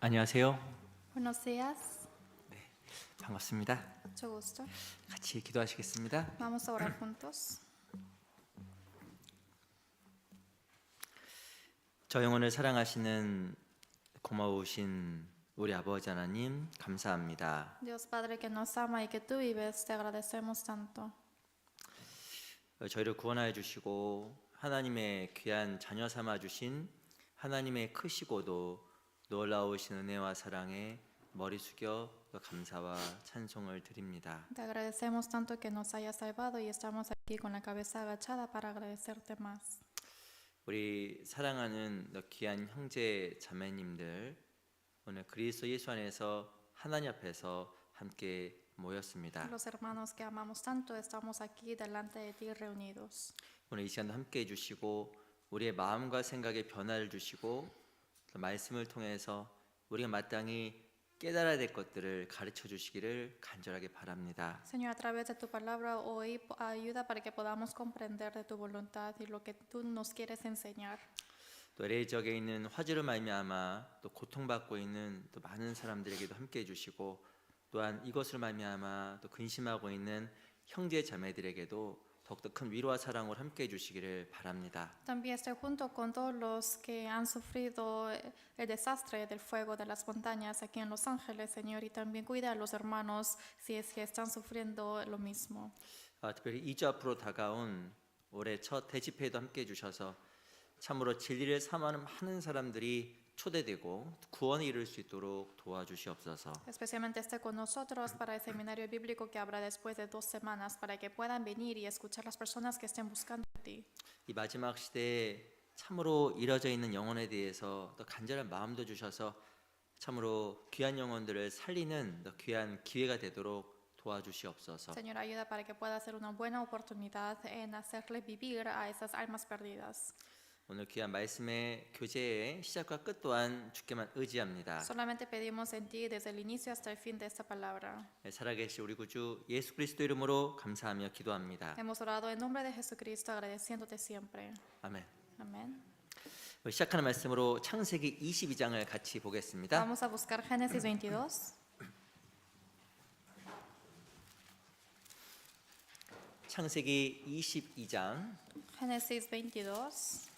안녕하세요. Buenos días, 반갑습니다. mucho gusto. 같이 기도하시겠습니다. Vamos a orar juntos. 저 영혼을 사랑하시는 고마우신 우리 아버지 하나님 감사합니다. Dios Padre que nos ama y que tú vives, te agradecemos tanto. 저희를 구원하여 주시고 하나님의 귀한 자녀 삼아 주신 하나님의 크시고도 놀라우신 은혜와 사랑에 머리 숙여 감사와 찬송을 드립니다. Te agradecemos tanto que nos hayas salvado y estamos aquí con la cabeza agachada para agradecerte más. 우리 사랑하는 귀한 형제 자매님들 오늘 그리스도 예수 안에서 하나님 앞에서 함께 모였습니다. Los hermanos que amamos tanto, estamos aquí delante de ti reunidos. 오늘 이 시간도 함께 해주시고 우리의 마음과 생각에 변화를 주시고 또 말씀을 통해서 우리가 마땅히 깨달아야 될 것들을 가르쳐 주시기를 간절하게 바랍니다. Señor, a través de tu palabra hoy ayuda para que podamos comprender de tu voluntad y lo que tú nos quieres enseñar. 또 LA 지역에 있는 화재로 말미암아 또 고통받고 있는 또 많은 사람들에게도 함께 해주시고 또한 이것을 말미암아 또 근심하고 있는 형제 자매들에게도 더욱더 큰 위로와 사랑을 함께 해주시기를 바랍니다. También estoy junto con todos los que han sufrido el desastre del fuego de las montañas aquí en Los Ángeles, Señor, y también cuida a los hermanos si es que están sufriendo lo mismo. 특별히 2주 앞으로 다가온 올해 첫 대집회에도 함께 해주셔서 참으로 진리를 사모하는 많은 사람들이 초대되고 구원에 이를 수 있도록 도와주시옵소서. Especialmente esté con nosotros para el seminario bíblico que habrá después de 2 semanas, para que puedan venir y escuchar las personas que estén buscando a ti. 이 마지막 시대에 참으로 이뤄져 있는 영혼에 대해서 또 간절한 마음도 주셔서 참으로 귀한 영혼들을 살리는 또 귀한 기회가 되도록 도와주시옵소서. Señor, ayuda para que pueda ser una buena oportunidad en hacerle vivir a esas almas perdidas. 오늘 귀한 말씀의 교제의 시작과 끝 또한 주께만 의지합니다. Solamente pedimos en ti desde el inicio hasta el fin de esta palabra. 살아계신 우리 구주 예수 그리스도 이름으로 감사하며 기도합니다. Hemos orado en nombre de Jesucristo, agradeciéndote siempre. 아멘. Amén. 시작하는 말씀으로 창세기 22장을 같이 보겠습니다. Vamos a buscar Génesis 22. 창세기 22장 Génesis 22.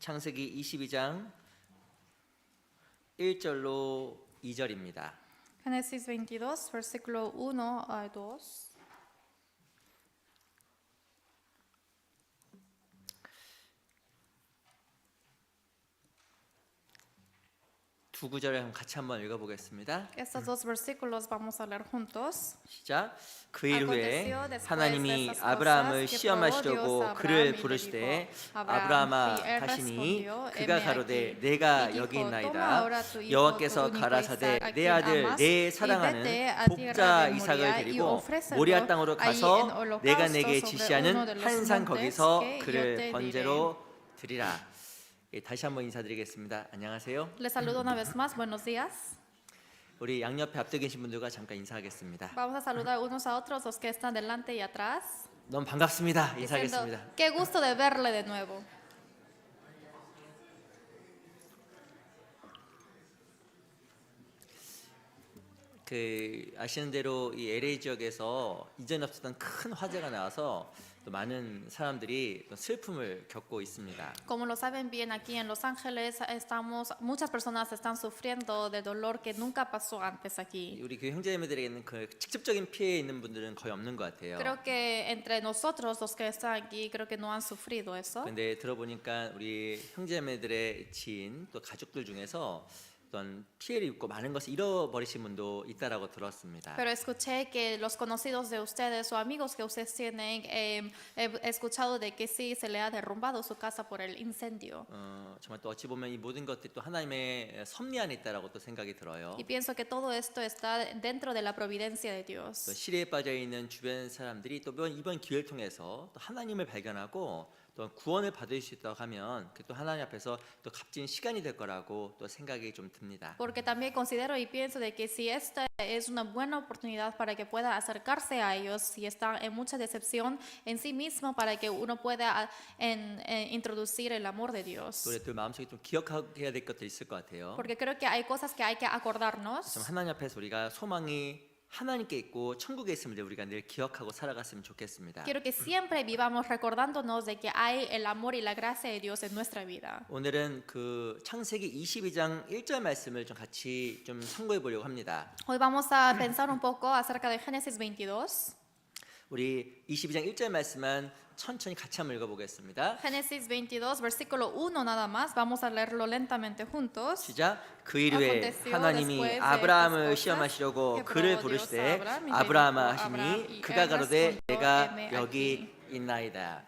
창세기 22장 1절로 2절입니다. Génesis 22, versículo 1 a 2. 두 구절을 같이 한번 읽어보겠습니다. Estos dos versículos vamos a leer juntos. 시작. 그 일 후에 Aconteció después de 하나님이 estas cosas 아브라함을 que 시험하시려고 probó Dios a 그를 Abraham y le 부르시되 dijo, 아브라함아 y él 하시니 respondió, 그가 heme 가로되 aquí. 내가 Y 여기 dijo, 있나이다. toma ahora tu hijo, 여호와께서 tu único 가라사대 Isaac, a 내 quien 아들 amas, 내 y vete 사랑하는 a tierra 복자 de 이삭을 Moria y 데리고 ofrécelo 모리아 땅으로 allí 가서 en holocausto 내가 내게 sobre 지시하는 uno de los 한 산 montes 거기서 que yo 그를 te 번제로 드리라. 다시 한번 인사드리겠습니다. 안녕하세요. Les saludo una vez más, buenos días. 우리 양옆에 앞에 계신 분들과 잠깐 인사하겠습니다. Vamos a saludar unos a otros, los que están delante y atrás. 너무 반갑습니다. Diciendo, 인사하겠습니다. qué gusto de verle de nuevo. 아시는 대로 이 LA 지역에서 이전에 없었던 큰 화재가 나와서 또 많은 사람들이 또 슬픔을 겪고 있습니다. Como lo saben bien, aquí en Los Ángeles muchas personas están sufriendo de dolor que nunca pasó antes aquí. 우리 교회 형제자매들에게는 그 직접적인 피해 있는 분들은 거의 없는 것 같아요. Creo que entre nosotros, los que están aquí, creo que no han sufrido eso. 근데 들어보니까 우리 형제자매들의 지인 또 가족들 중에서 어떤 피해를 입고 많은 것을 잃어버리신 분도 있다라고 들었습니다. Pero escuché que los conocidos de ustedes o amigos que ustedes tienen, he escuchado de que sí se le ha derrumbado su casa por el incendio. 정말 또 어찌 보면 이 모든 것들이 또 하나님의 섭리 안에 있다라고 또 생각이 들어요. Y pienso que todo esto está dentro de la providencia de 또 Dios. 시리에 빠져 있는 주변 사람들이 또 이번 기회를 통해서 또 하나님을 발견하고 또 구원을 받을 수 있다고 하면 그 또 하나님 앞에서 또 값진 시간이 될 거라고 또 생각이 좀 듭니다. Porque también considero y pienso de que si esta es una buena oportunidad para que pueda acercarse a ellos, si está en mucha decepción en sí mismo, para que uno pueda introducir el amor de Dios. 또 우리 마음속에 좀 기억해야 될 것도 있을 것 같아요. Porque creo que hay cosas que hay que acordarnos. 좀 하나님 앞에서 우리가 소망이 하나님께 있고 천국에 있음을 우리가 늘 기억하고 살아갔으면 좋겠습니다. Quiero que siempre vivamos recordándonos de que hay el amor y la gracia de Dios en nuestra vida. 오늘은 그 창세기 22장 1절 말씀을 좀 같이 좀 참고해 보려고 합니다. Hoy vamos a pensar un poco acerca de Génesis 22. 우리 22장 1절 말씀만 천천히 같이 한번 읽어보겠습니다. Génesis 22, versículo 1 nada más. Vamos a leerlo lentamente juntos. 시작. 그 일 후에 Aconteció 하나님이 después de 아브라함을 estas cosas 시험하시려고 que 그를 probó 부르시되 Dios a Abraham y 아브라함아 le dijo a Abraham, 하시니 y 그가 él 가로되 respondió, 내가 heme 여기 aquí. 있나이다.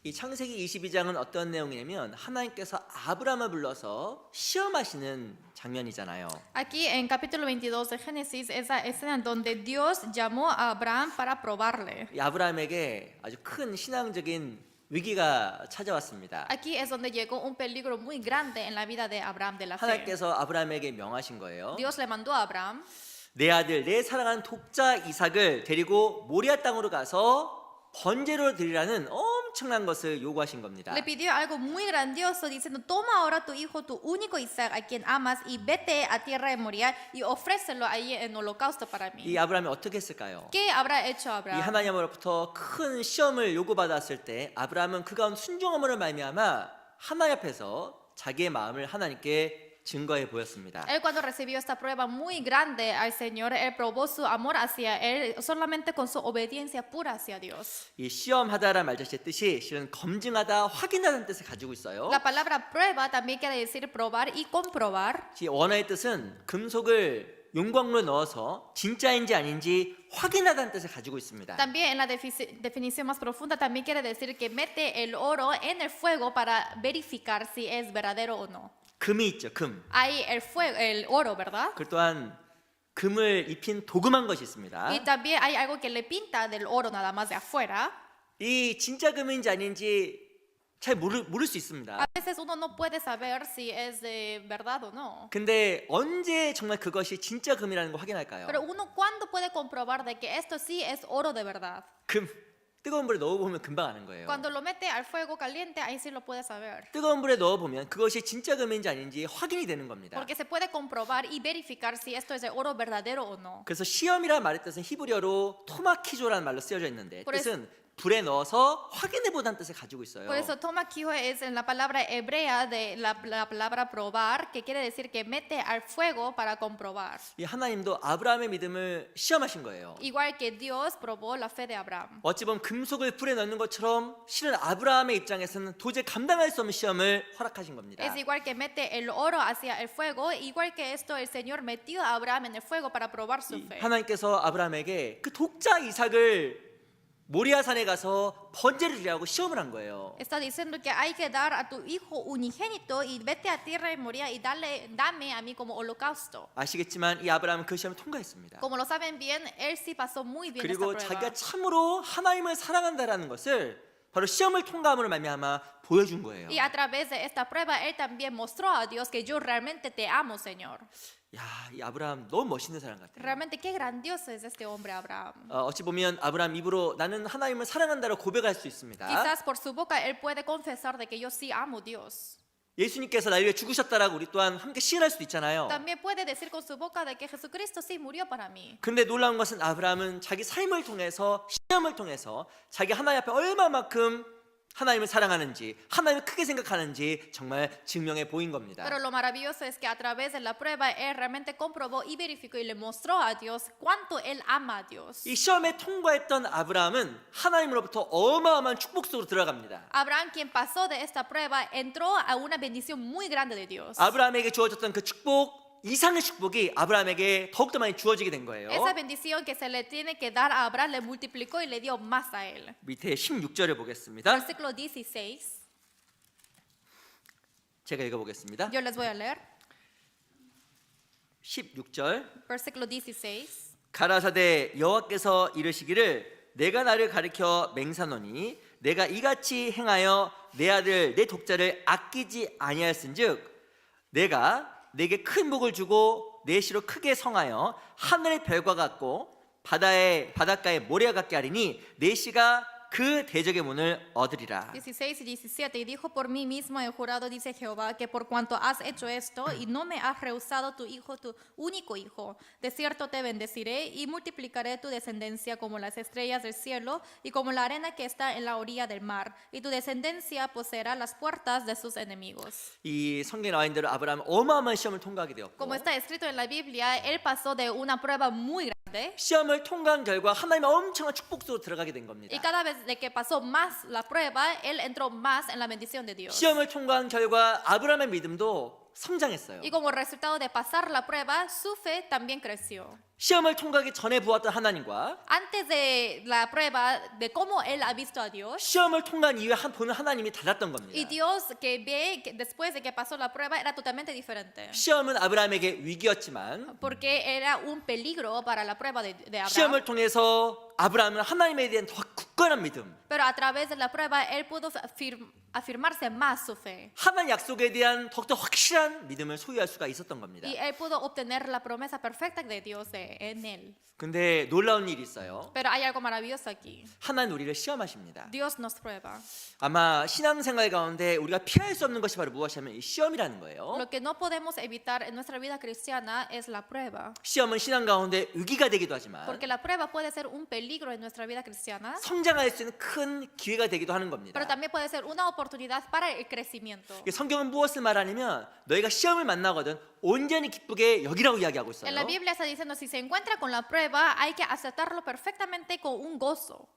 이 창세기 22장은 어떤 내용이냐면 하나님께서 아브라함을 불러서 시험하시는 장면이잖아요. Aquí en capítulo 22 de Génesis, esa escena en donde Dios llamó a Abraham para probarle. 이 아브라함에게 아주 큰 신앙적인 위기가 찾아왔습니다. Aquí es donde llegó un peligro muy grande en la vida de Abraham de la fe. 하나님께서 아브라함에게 명하신 거예요. Dios le mandó a Abraham, 내 아들 내 사랑하는 독자 이삭을 데리고 모리아 땅으로 가서 번제로 드리라는 엄청난 것을 요구하신 겁니다. le pidió algo muy grandioso diciendo, toma ahora tu hijo, tu único Isaac, a quien amas, y vete a tierra de Moriah y ofrécelo ahí en holocausto para mí. 이 아브라함이 어떻게 했을까요? ¿Qué habrá hecho 이 Abraham? 하나님으로부터 큰 시험을 요구받았을 때 아브라함은 그 가운데 순종함으로 말미암아 하나님 앞에서 자기의 마음을 하나님께 증거해 보였습니다. Él cuando recibió esta prueba muy grande al Señor, él probó su amor hacia Él solamente con su obediencia pura hacia Dios. 이 시험하다라는 말 자체의 뜻이 실은 검증하다, 확인하다는 뜻을 가지고 있어요. La palabra prueba también quiere decir probar y comprobar. 이 원어의 뜻은 금속을 용광로에 넣어서 진짜인지 아닌지 확인하다는 뜻을 가지고 있습니다. También en la definición más profunda también quiere decir que mete el oro en el fuego para verificar si es verdadero o no. 금이 있죠, 금. Hay el fuego, el oro, ¿verdad? 그 또한 금을 입힌 도금한 것이 있습니다. Y también hay algo que le pinta del oro nada más de afuera. 이 진짜 금인지 아닌지 잘 모를 수 있습니다. A veces uno no puede saber si es de verdad o no. 근데 언제 정말 그것이 진짜 금이라는 걸 확인할까요? Pero uno cuándo puede comprobar de que esto sí es oro de verdad. 금 뜨거운 물에 넣어보면 금방 아는 거예요. Cuando lo mete al fuego caliente, ahí sí lo puede saber. 뜨거운 물에 넣어보면 그것이 진짜 금인지 아닌지 확인이 되는 겁니다. Porque se puede comprobar y verificar si esto es de oro verdadero o no. 그래서 시험이라는 말의 뜻은 히브리어로 토마키조라는 말로 쓰여져 있는데 Por eso- 뜻은 불에 넣어서 확인해보다는 뜻을 가지고 있어요. Por eso toma kiho es en la palabra hebrea de la palabra probar, que quiere decir que mete al fuego para comprobar. 이 하나님도 아브라함의 믿음을 시험하신 거예요. Igual que Dios probó la fe de Abraham. 어찌 보면 금속을 불에 넣는 것처럼 실은 아브라함의 입장에서는 도저히 감당할 수 없는 시험을 허락하신 겁니다. Es igual que mete el oro hacia el fuego, igual que esto el Señor metió a Abraham en el fuego para probar su fe. 하나님께서 아브라함에게 그 독자 이삭을 모리아산에 가서 번제를 드리라고 시험을 한 거예요. Está diciendo que hay que dar a tu hijo unigénito y vete a tierra de Moría y dame a mí como holocausto. 아시겠지만 이 아브라함은 그 시험을 통과했습니다. Como lo saben bien, él sí pasó muy bien esta 그리고 prueba. 자기가 참으로 하나님을 사랑한다라는 것을 바로 시험을 통과함으로 말미암아 보여준 거예요. Y a través de esta prueba, él también mostró a Dios que yo realmente te amo, Señor. 야, 이 아브라함 너무 멋있는 사람 같아요. Realmente qué grandioso es este hombre Abraham. 어찌 보면 아브라함 입으로 나는 하나님을 사랑한다고 고백할 수 있습니다. Quizás por su boca él puede confesar de que yo sí amo a Dios. 예수님께서 나를 위해 죽으셨다라고 우리 또한 함께 시인할 수도 있잖아요. También puede decir con su boca de que Jesucristo sí murió para mí. 근데 놀라운 것은 아브라함은 자기 삶을 통해서 시험을 통해서 자기 하나님 앞에 얼마만큼 하나님을 사랑하는지 하나님을 크게 생각하는지 정말 증명해 보인 겁니다. Pero lo maravilloso es que a través de la prueba él realmente comprobó y verificó y le mostró a Dios cuánto él ama a Dios. 이 시험에 통과했던 아브라함은 하나님으로부터 어마어마한 축복 속으로 들어갑니다. Abraham, quien pasó de esta prueba, entró a una bendición muy grande de Dios. 아브라함에게 주어졌던 그 축복 이상의 축복이 아브라함에게 더욱더 많이 주어지게 된 거예요. Esa bendición que se le tiene que dar a Abraham le multiplicó y le dio más a él. 밑에 16절을 보겠습니다. Versículo 16. 제가 읽어보겠습니다. Yo les voy a leer. 16절 Versículo 16. 가라사대 여호와께서 이르시기를 내가 나를 가리켜 맹사노니 내가 이같이 행하여 내 아들 내 독자를 아끼지 아니하였은즉 내가 내게 큰 복을 주고 내 시로 크게 성하여 하늘의 별과 같고 바닷가의 모래와 같게 하리니 내 시가 그 대적의 문을 얻으리라. 16 y 17, y dijo por mí mismo el jurado, dice Jehová, que por cuanto has hecho esto y no me has rehusado tu hijo, tu único hijo, de cierto te bendeciré y multiplicaré tu descendencia como las estrellas del cielo y como la arena que está en la orilla del mar, y tu descendencia poseerá las puertas de sus enemigos. 이 성경에 나와 있는 대로 아브라함은 어마어마한 시험을 통과하게 되었고 Como está escrito en la Biblia, él pasó de una prueba muy grande. 시험을 통과한 결과 하나님의 엄청난 축복 속으로 들어가게 된 겁니다. Y cada vez de que pasó más la prueba, él entró más en la bendición de Dios. 시험을 통과한 결과 아브라함의 믿음도 성장했어요. Y como resultado de pasar la prueba, su fe también creció. 시험을 통과하기 전에 보았던 하나님과 Antes de la prueba de cómo él ha visto a Dios, 시험을 통과한 이후에 보는 하나님이 달랐던 y 겁니다. Dios que ve que después de que pasó la prueba era totalmente diferente. 시험은 아브라함에게 위기였지만 Porque era un peligro para la prueba de Abraham. 시험을 통해서 아브라함은 하나님에 대한 더 굳건한 믿음, Pero a través de la prueba él pudo afirmarse más su fe. 하나님 약속에 대한 더욱더 확실한 믿음을 소유할 수가 있었던 겁니다. Y él pudo obtener la promesa perfecta de Dios en él. 근데 놀라운 일이 있어요. Pero hay algo maravilloso aquí. 하나님 우리를 시험하십니다. Dios nos prueba. 아마 신앙생활 가운데 우리가 피할 수 없는 것이 바로 무엇이냐면 이 시험이라는 거예요. Lo que no podemos evitar en nuestra vida cristiana es la prueba. 시험은 신앙 가운데 위기가 되기도 하지만 Porque la prueba puede ser un peligro en nuestra vida cristiana, 성장할 수 있는 큰 기회가 되기도 하는 겁니다. pero también puede ser una oportunidad para el crecimiento. 성경은 무엇을 말하냐면 너희가 시험을 만나거든 온전히 기쁘게 여기라고 이야기하고 있어요. En la Biblia está diciendo, si se encuentra con la prueba, hay que aceptarlo perfectamente con un gozo.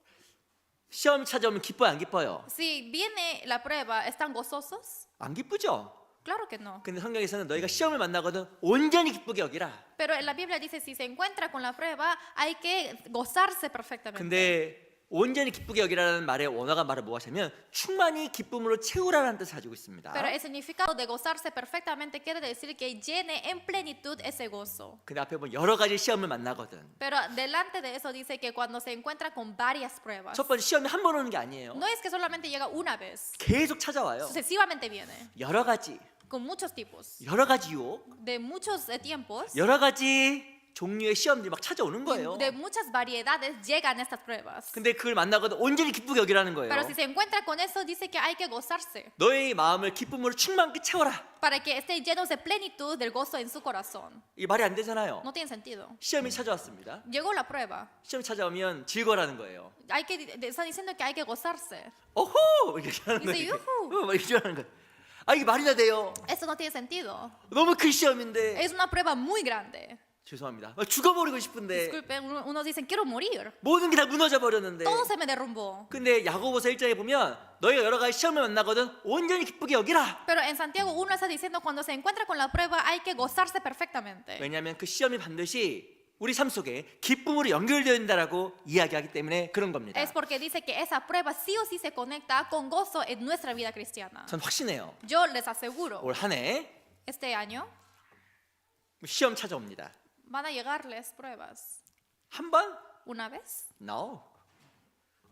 시험이 찾아오면 기뻐요, 안 기뻐요? Si viene la prueba, ¿están gozosos? 안 기쁘죠? Claro que no. 근데 성경에서는 너희가 시험을 만나거든 온전히 기쁘게 여기라. Pero en la Biblia dice, si se encuentra con la prueba, hay que gozarse perfectamente. 근데 온전히 기쁘게 여기라는 말의 원어가 말을 무엇이냐면 충만히 기쁨으로 채우라는 뜻을 가지고 있습니다. Pero el significado de gozarse perfectamente quiere decir que llene en plenitud ese gozo. 근데 앞에 보면 여러 가지 시험을 만나거든. Pero delante de eso dice que cuando se encuentra con varias pruebas, 첫 번째 시험이 한 번 오는 게 아니에요. no es que solamente llega una vez, 계속 찾아와요. sucesivamente viene, 여러 가지, con muchos tipos, 여러 가지 유혹, de muchos tiempos, 여러 가지 종류의 시험들이 막 찾아오는 거예요. y de muchas variedades llegan estas pruebas. 근데 그걸 만나거든 온전히 기쁘게 여기라는 거예요. Pero si se encuentra con eso, dice que hay que gozarse, 너의 마음을 기쁨으로 충만하게 채워라. para que estén llenos de plenitud del gozo en su corazón. 이 말이 안 되잖아요. No tiene sentido. 시험이 찾아왔습니다. Llegó la prueba. 시험이 찾아오면 즐거워라는 거예요. Hay que, está diciendo que hay que gozarse. 오호! 이렇게 하는 Dice, 거예요. 유후. 막 이렇게 하는 거예요. 아 이게 말이나 돼요. Eso no tiene sentido. 너무 큰 시험인데. Es una prueba muy grande. 죄송합니다. 죽어버리고 싶은데 Disculpen, unos dicen quiero morir. 모든 게 다 무너져 버렸는데. Todo se me derrumbó. 근데 야고보서 1장에 보면 너희가 여러 가지 시험을 만나거든 온전히 기쁘게 여기라. Pero en Santiago 1 está diciendo cuando se encuentra con la prueba hay que gozarse perfectamente. 왜냐하면 그 시험이 반드시 우리 삶 속에 기쁨으로 연결되어 있다라고 이야기하기 때문에 그런 겁니다. Es porque dice que esa prueba sí o sí se conecta con gozo en nuestra vida cristiana. 전 확신해요. Yo les aseguro, 올 한 해 este año 시험 찾아옵니다. van a llegarles pruebas. 한 번? Una vez, No.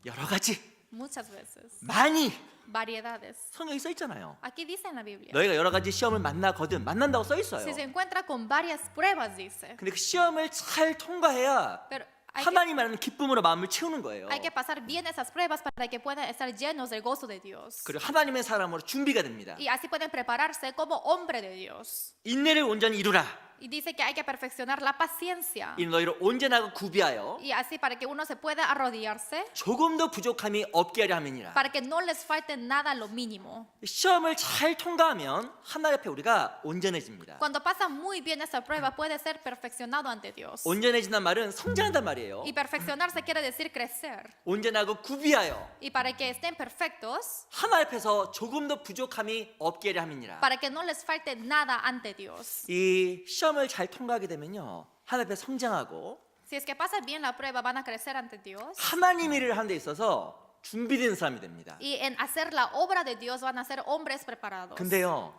여러 가지, muchas veces, 많이 variedades. 성경에 써 있잖아요. Aquí dice en la Biblia. 너희가 여러 가지 시험을 만난다고 써 Si 있어요. se encuentra con varias pruebas, dice. 근데 그 시험을 잘 통과해야 Pero hay que, 하나님 말하는 기쁨으로 마음을 채우는 거예요. hay que pasar bien esas pruebas para que puedan estar llenos del gozo de Dios. 그리고 하나님의 사람으로 준비가 됩니다. Y así pueden prepararse como hombre de Dios. 인내를 온전히 이루라. Y dice que hay que perfeccionar la paciencia. 이 너희를 온전하고 구비하여 Y así para que uno se pueda arrodillarse, 조금도 부족함이 없게 하려 함이니라. para que no les falte nada lo mínimo. 시험을 잘 통과하면 하나님 앞에 우리가 온전해집니다. Cuando pasa muy bien esa prueba, puede ser perfeccionado ante Dios. 온전해진단 말은 성장한단 말이에요. Y perfeccionarse quiere decir crecer. 온전하고 구비하여 Y para que estén perfectos, 하나님 앞에서 조금도 부족함이 없게 하려 함이니라. para que no les falte nada ante Dios. 이 시험을 잘 통과하게 되면요 하나님 앞에 성장하고 Si es que pasa bien la prueba, van a crecer ante Dios. 하나님 일을 하는 데 있어서 준비된 사람이 됩니다. Y en hacer la obra de Dios van a ser hombres preparados. 근데요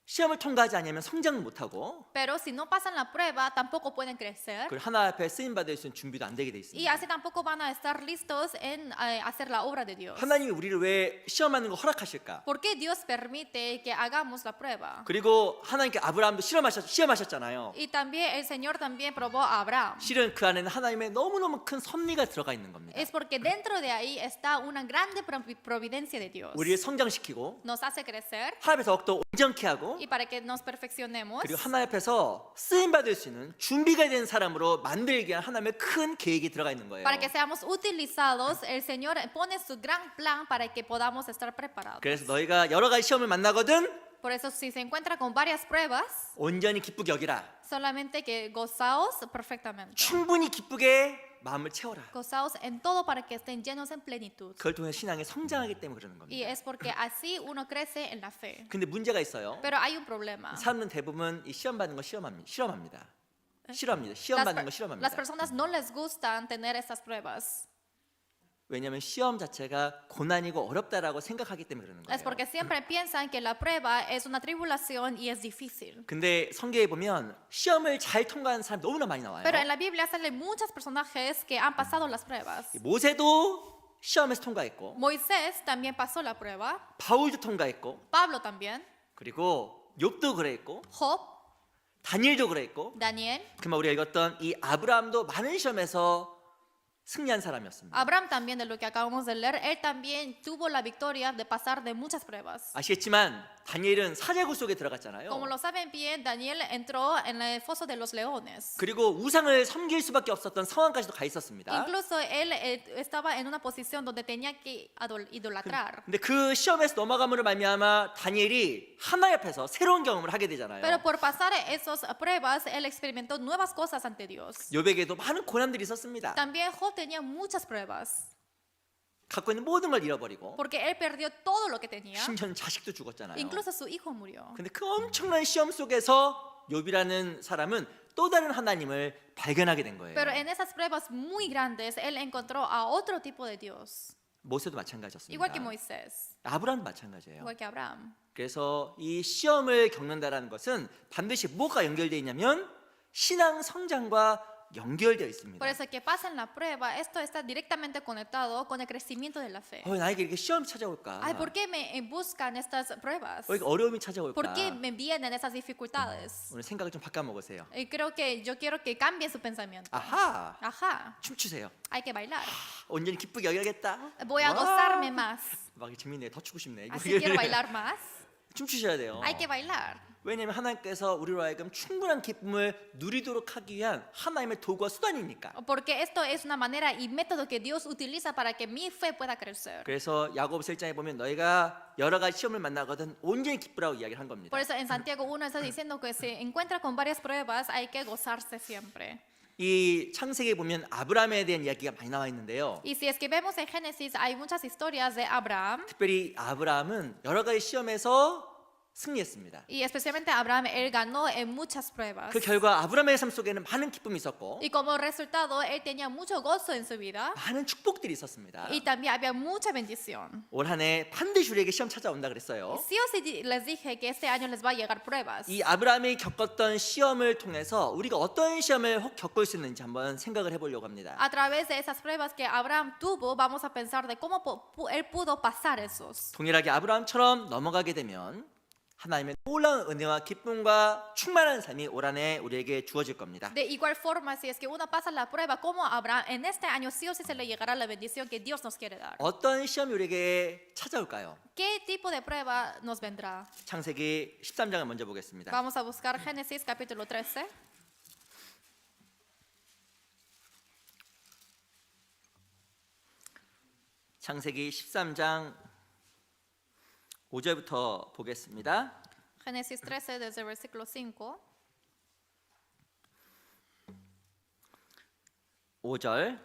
시험을 통과하지 않으면 성장 못하고 pero si no pasan la prueba, tampoco pueden crecer. 그리고 하나님 앞에 쓰임 받을 수 있는 준비도 안 되게 돼 Y 있습니다. así tampoco van a estar listos en hacer la obra de Dios. 하나님이 우리를 왜 시험하는 거 허락하실까? ¿Por qué Dios permite que hagamos la prueba? 그리고 하나님께 아브라함도 시험하셨잖아요. Y también el Señor también probó a Abraham. 실은 그 안에는 하나님의 너무너무 큰 섭리가 들어가 있는 겁니다. Es porque dentro de ahí está una grande providencia de Dios. 우리를 성장시키고 Nos hace crecer 하나님 앞에서 더욱더 온전케 하고 y para que nos perfeccionemos. 그리고 하나님 앞에서 쓰임 받을 수 있는 준비가 된 사람으로 만들기 위한 하나님의 큰 계획이 들어가 있는 거예요. Para que seamos utilizados, el Señor pone su gran plan para que podamos estar preparados. 그래서 너희가 여러 가지 시험을 만나거든 Por eso, si se encuentra con varias pruebas, 온전히 기쁘게 여기라. solamente que gozaos perfectamente. 충분히 기쁘게 마음을 채워라. Gozaos en todo para que estén llenos en plenitud. 그걸 통해 신앙이 성장하기 때문에 그러는 Y 겁니다. es porque así uno crece en la fe. 근데 문제가 있어요. Pero hay un problema. 사람은 대부분 이 시험 받는 거 싫어합니다. 시험 Las, 받는 거 las 싫어합니다. personas no les gustan tener estas pruebas. 왜냐하면 시험 자체가 고난이고 어렵다라고 생각하기 때문에 그러는 Es porque 거예요. siempre piensan que la prueba es una tribulación y es difícil. 근데 성경에 보면 시험을 잘 통과한 사람 너무나 많이 나와요. Pero en la Biblia salen muchos personajes que han pasado las pruebas. 모세도 시험에서 통과했고 Moisés también pasó la prueba, 바울도 통과했고 Pablo también, 그리고 욥도 그랬고 Job, 다니엘도 그랬고 Daniel, 그만 우리가 읽었던 이 아브라함도 많은 시험에서 승리한 사람이었습니다. Abraham también, de lo que acabamos de leer, él también tuvo la victoria de pasar de muchas pruebas. 아시겠지만 다니엘은 사제구 속에 들어갔잖아요. Como lo saben bien, Daniel entró en el foso de los leones. 그리고 우상을 섬길 수밖에 없었던 상황까지도 가 있었습니다. Incluso él estaba en una posición donde tenía que idolatrar. 근데 그 시험에서 넘어감으로 말미암아 다니엘이 하나님 앞에서 새로운 경험을 하게 되잖아요. Pero por pasar esas pruebas, él experimentó nuevas cosas ante Dios. 욥에게도 많은 고난들이 있었습니다. También Job tenía muchas pruebas, 갖고 있는 모든 걸 잃어버리고 porque él perdió todo lo que tenía, 심지어는 자식도 죽었잖아요. incluso su hijo murió. 근데 그 엄청난 시험 속에서 욥이라는 사람은 또 다른 하나님을 발견하게 된 거예요. Pero en esas pruebas muy grandes, él encontró a otro tipo de Dios, 모세도 마찬가지였습니다. igual que Moisés, 아브라함도 마찬가지예요. igual que Abraham. 그래서 이 시험을 겪는다라는 것은 반드시 뭐가 연결되어 있냐면 신앙 성장과 연결되어 있습니다. Por eso que pasen la prueba, esto está directamente conectado con el crecimiento de la fe. 나에게 이렇게 시험이 찾아올까? Ay, ¿por qué me buscan estas pruebas? 이렇게 어려움이 찾아올까? ¿Por qué me vienen esas dificultades? 오늘 생각을 좀 바꿔 먹으세요. Y creo que yo quiero que cambien su pensamiento. 아하, Ajá, 춤추세요. hay que bailar. 온전히 기쁘게 여기겠다. Voy a 와. gozarme más. 막 재밌네. 더 추고 싶네. Así quiero bailar más. 춤추셔야 돼요. Hay que bailar. 왜냐하면 하나님께서 우리로 하여금 충분한 기쁨을 누리도록 하기 위한 하나님의 도구와 수단이니까. Porque esto es una manera y método que Dios utiliza para que mi fe pueda crecer. 그래서 야고보서 1장에 보면 너희가 여러 가지 시험을 만나거든 온전히 기쁘라고 이야기를 한 겁니다. Por eso en Santiago 1 está diciendo que se encuentra con varias pruebas, hay que gozarse siempre. 이 창세기에 보면 아브라함에 대한 이야기가 많이 나와 있는데요. Y si es que vemos en Génesis, hay muchas historias de Abraham. 특별히 아브라함은 여러 가지 시험에서 승리했습니다. Y especialmente Abraham, él ganó en muchas pruebas. 그 결과 아브라함의 삶 속에는 많은 기쁨이 있었고 Y como resultado, él tenía mucho gozo en su vida. 많은 축복들이 있었습니다. Y también había mucha bendición. 올 한 해 반드시 우리에게 시험 찾아온다 그랬어요. Sí o sí les dije que este año les va a llegar pruebas. 이 아브라함이 겪었던 시험을 통해서 우리가 어떤 시험을 혹 겪을 수 있는지 한번 생각을 해보려고 합니다. A través de esas pruebas que Abraham tuvo, vamos a pensar de cómo él pudo pasar esos. 동일하게 아브라함처럼 넘어가게 되면 하나님의 놀라운 은혜와 기쁨과 충만한 삶이 올 한 해 우리에게 주어질 겁니다. De igual forma, si es que uno pasa la prueba como Abraham, en este año sí o sí se le llegará la bendición que Dios nos quiere dar. 어떤 시험이 우리에게 찾아올까요? ¿Qué tipo de prueba nos vendrá? 창세기 13장을 먼저 보겠습니다. Vamos a buscar Génesis capítulo 13. 창세기 13장 5절부터 보겠습니다. Génesis 13 desde el versículo 5. 5절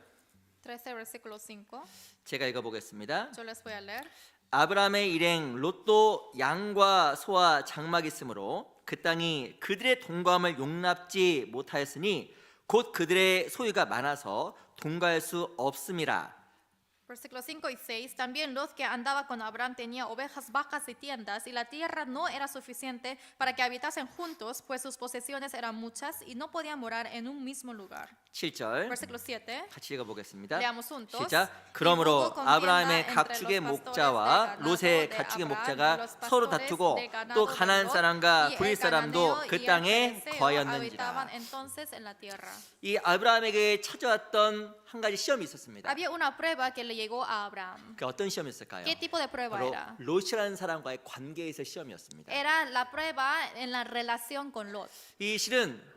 13 versículo 5. 제가 읽어보겠습니다. Yo les voy a leer. 아브라함의 일행 롯도 양과 소와 장막이 있으므로 그 땅이 그들의 동거함을 용납지 못하였으니 곧 그들의 소유가 많아서 동거할 수 없음이라. Versículos 5 y 6. También Lot, que andaba con Abraham, tenía ovejas, vacas y tiendas, y la tierra no era suficiente para que habitasen juntos, pues sus posesiones eran muchas y no podían morar en un mismo lugar. 7절 Versículo 7. 같이 읽어보겠습니다. Leamos juntos. 시작. Y 그러므로 hubo contienda 아브라함의 entre 각축의 los pastores 목자와 del ganado 롯의 de 각축의 Abraham, 목자가 los 서로 pastores 다투고 del ganado 또 de 가나안 Lot 사람과 y 브릿 el 사람도 cananeo 그 y el 땅에 fereceo 거하였는지라. habitaban entonces en la tierra. 이 아브라함에게 찾아왔던 한 가지 시험이 있었습니다. Había una prueba que le llegó a Abraham. 그 어떤 시험이었을까요? ¿Qué tipo de prueba 바로 era? 롯이라는 사람과의 관계에서 시험이었습니다. Era la prueba en la relación con Lot. 이 실은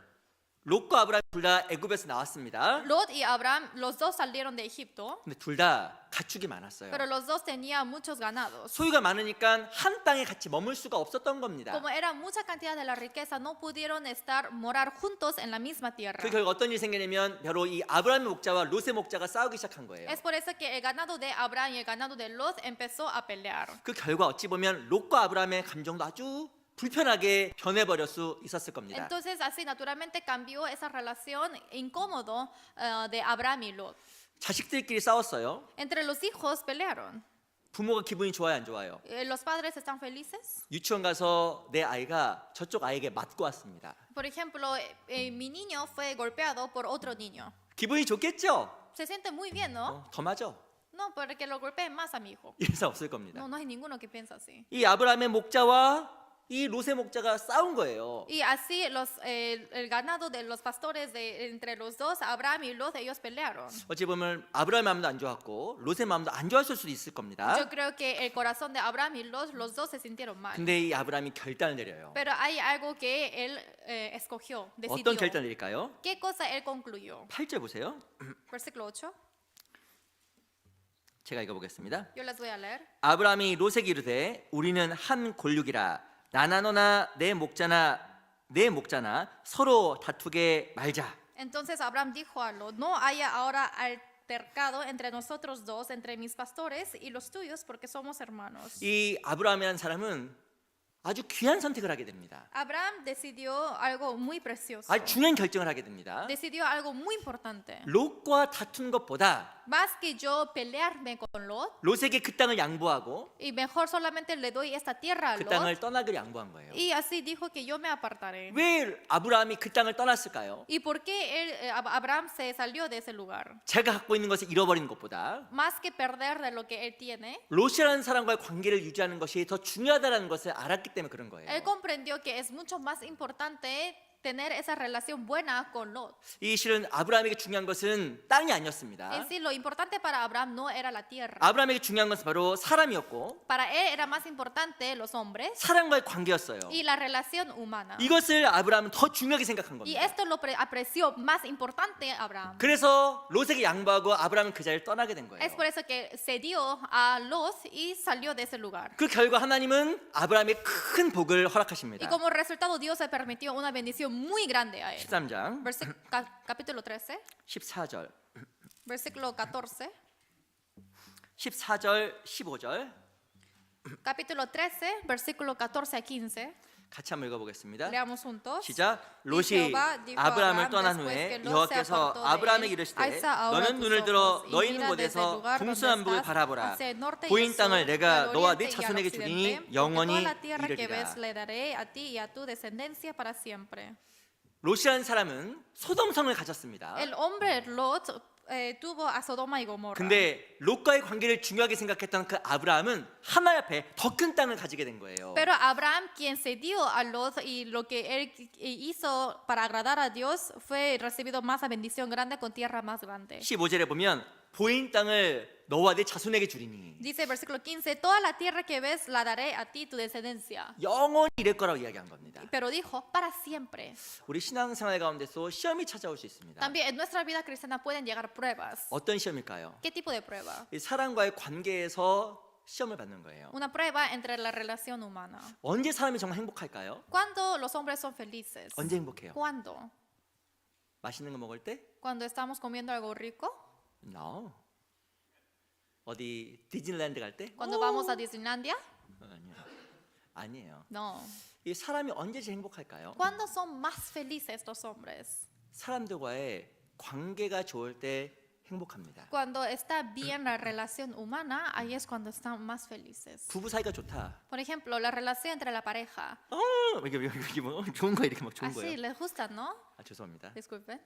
롯과 아브라함 둘 다 애굽에서 나왔습니다. Lot y Abraham, los dos salieron de Egipto, 근데 둘 다 가축이 많았어요. pero los dos tenían muchos ganados. 소유가 많으니까 한 땅에 같이 머물 수가 없었던 겁니다. Como era mucha cantidad de la riqueza, no pudieron morar juntos en la misma tierra. 그 결과 어떤 일이 생기냐면 바로 이 아브라함의 목자와 롯의 목자가 싸우기 시작한 거예요. Es por eso que el ganado de Abraham y el ganado de Lot empezó a pelear. 그 결과 어찌 보면 롯과 아브라함의 감정도 아주 불편하게 변해버릴 수 있었을 겁니다. Entonces así naturalmente cambió esa relación incómodo de Abraham y Lot. 자식들끼리 싸웠어요. Entre los hijos pelearon. 부모가 기분이 좋아요, 안 좋아요? ¿Los padres están felices? 유치원 가서 내 아이가 저쪽 아이에게 맞고 왔습니다. Por ejemplo, mi niño fue golpeado por otro niño. 기분이 좋겠죠? Se siente muy bien, ¿no? 더 맞아. No, porque lo golpeen más a mi hijo. 이런 사람 없을 겁니다. No, no hay ninguno que piensa así. 이 아브라함의 목자와 이 롯의 목자가 싸운 거예요. Y así el ganado de los pastores entre los dos, Abraham y Lot, ellos pelearon. 어찌 보면 아브라함의 마음도 안 좋았고 롯의 마음도 안 좋았을 수도 있을 겁니다. Yo creo que el corazón de Abraham y Lot, los dos se sintieron mal. 근데 이 아브라함이 결단을 내려요. Pero hay algo que él escogió, decidió. 어떤 결단을 내릴까요? ¿Qué cosa él concluyó? 8절 보세요. Versículo 8. 제가 읽어보겠습니다. Yo les voy a leer. 아브라함이 롯에게 이르되 우리는 한 골육이라 나나 너나 내 목자나 서로 다투게 말자. Entonces Abraham dijo a Lot, no haya ahora altercado entre nosotros dos, entre mis pastores y los tuyos, porque somos hermanos. 이 아브라함이라는 사람은 아주 귀한 선택을 하게 됩니다. Abraham decidió algo muy precioso. 아주 중요한 결정을 하게 됩니다. Decidió algo muy importante. 롯과 다툰 것보다 Más que yo pelearme con Lot, 롯에게 그 땅을 양보하고 y mejor solamente le doy esta tierra a 그 Lot, 땅을 떠나기를 양보한 거예요. y así dijo que yo me apartaré. 왜 아브라함이 그 땅을 떠났을까요? ¿Y por qué Abraham se salió de ese lugar? 제가 갖고 있는 것을 잃어버리는 것보다 Más que perder de lo que él tiene, 롯이라는 사람과의 관계를 유지하는 것이 더 중요하다는 것을 알았기 때문에 그런 거예요. él comprendió que es mucho más importante tener esa relación buena con Lot. 이 실은 아브라함에게 중요한 것은 땅이 아니었습니다. En sí, lo importante para Abraham no era la tierra. 아브라함에게 중요한 것은 바로 사람이었고 Para él era más importante los hombres 사람과의 관계였어요. y la relación humana. 이것을 아브라함은 더 중요하게 생각한 Y 겁니다. esto lo apreció más importante Abraham. 그래서 롯에게 양보하고 아브라함은 그 자리를 떠나게 된 거예요. Es por eso que cedió a Lot y salió de ese lugar. 그 결과 하나님은 아브라함의 큰 복을 Y 허락하십니다. como resultado Dios le permitió una bendición muy grande a él. 13장 Capítulo 13, 14절 versículo 14. 14절 15절 Capítulo 13, versículo 14 a 15. 같이 한번 읽어보겠습니다. Leamos juntos. 시작. Y 롯이 Jehová dijo a 아브라함을 Abraham 떠난 después 후에 que Lot se 여호와께서 apartó de 아브라함에게 él, 이르시되 alza ahora 너는 tus 눈을 들어 ojos y 너 mira 있는 desde el 곳에서 lugar donde 동서남북을 estás 바라보라. hacia el norte y 보인 el sur, 땅을 y 내가 al 너와 네 oriente y al 자손에게 주리니 occidente, porque 영원히 toda la tierra que 이르리라. ves le daré a ti y a tu descendencia para siempre. 롯이라는 사람은 소돔성을 가졌습니다. El hombre Lot tuvo a Sodoma y Gomorra. 근데 롯과의 관계를 중요하게 생각했던 그 아브라함은 하나님 앞에 더 큰 땅을 가지게 된 거예요. Pero Abraham, quien cedió a Lot y lo que él hizo para agradar a Dios, fue recibido más a bendición grande con tierra más grande. 15절에 보면 보인 땅을 너와 네 자손에게 주리니 Dice el versículo 15, toda la tierra que ves la daré a ti, tu descendencia. 영원히 이럴 거라고 이야기한 겁니다. Pero dijo, para siempre. 우리 신앙생활 가운데서 시험이 찾아올 수 있습니다. También en nuestra vida cristiana pueden llegar pruebas. 어떤 시험일까요? ¿Qué tipo de prueba? 이 사람과의 관계에서 시험을 받는 거예요. Una prueba entre la relación humana. 언제 사람이 정말 행복할까요? ¿Cuándo los hombres son felices? 언제 행복해요? ¿Cuándo? 맛있는 거 먹을 때? ¿Cuando estamos comiendo algo rico? No. 어디 디즈니랜드 갈 때? ¿Cuando vamos a Disneylandia? 아니요. 아니에요. No. 이 사람이 언제 제일 행복할까요? ¿Cuándo son más felices los hombres? 사람들과의 관계가 좋을 때 행복합니다. Cuando está bien la relación humana, ahí es cuando están más felices. 부부 사이가 좋다. Por ejemplo, la relación entre la pareja. 이게 뭐 좋은 거 이렇게 막 좋은 Así 거예요. les gusta, ¿no? 아, 죄송합니다. Disculpen.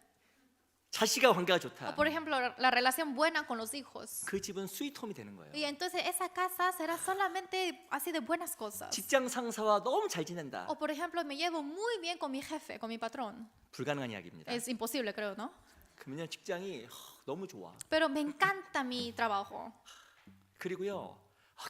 자식과 관계가 O 좋다. por ejemplo, la relación buena con los hijos. 그 집은 스위트홈이 되는 거예요. Y entonces esa casa será solamente así de buenas cosas. 직장 상사와 너무 잘 지낸다. O por ejemplo, me llevo muy bien con mi jefe, con mi patrón. 불가능한 이야기입니다. Es imposible, creo, ¿no? 그러면 직장이 너무 좋아. Pero me encanta mi trabajo. 그리고요,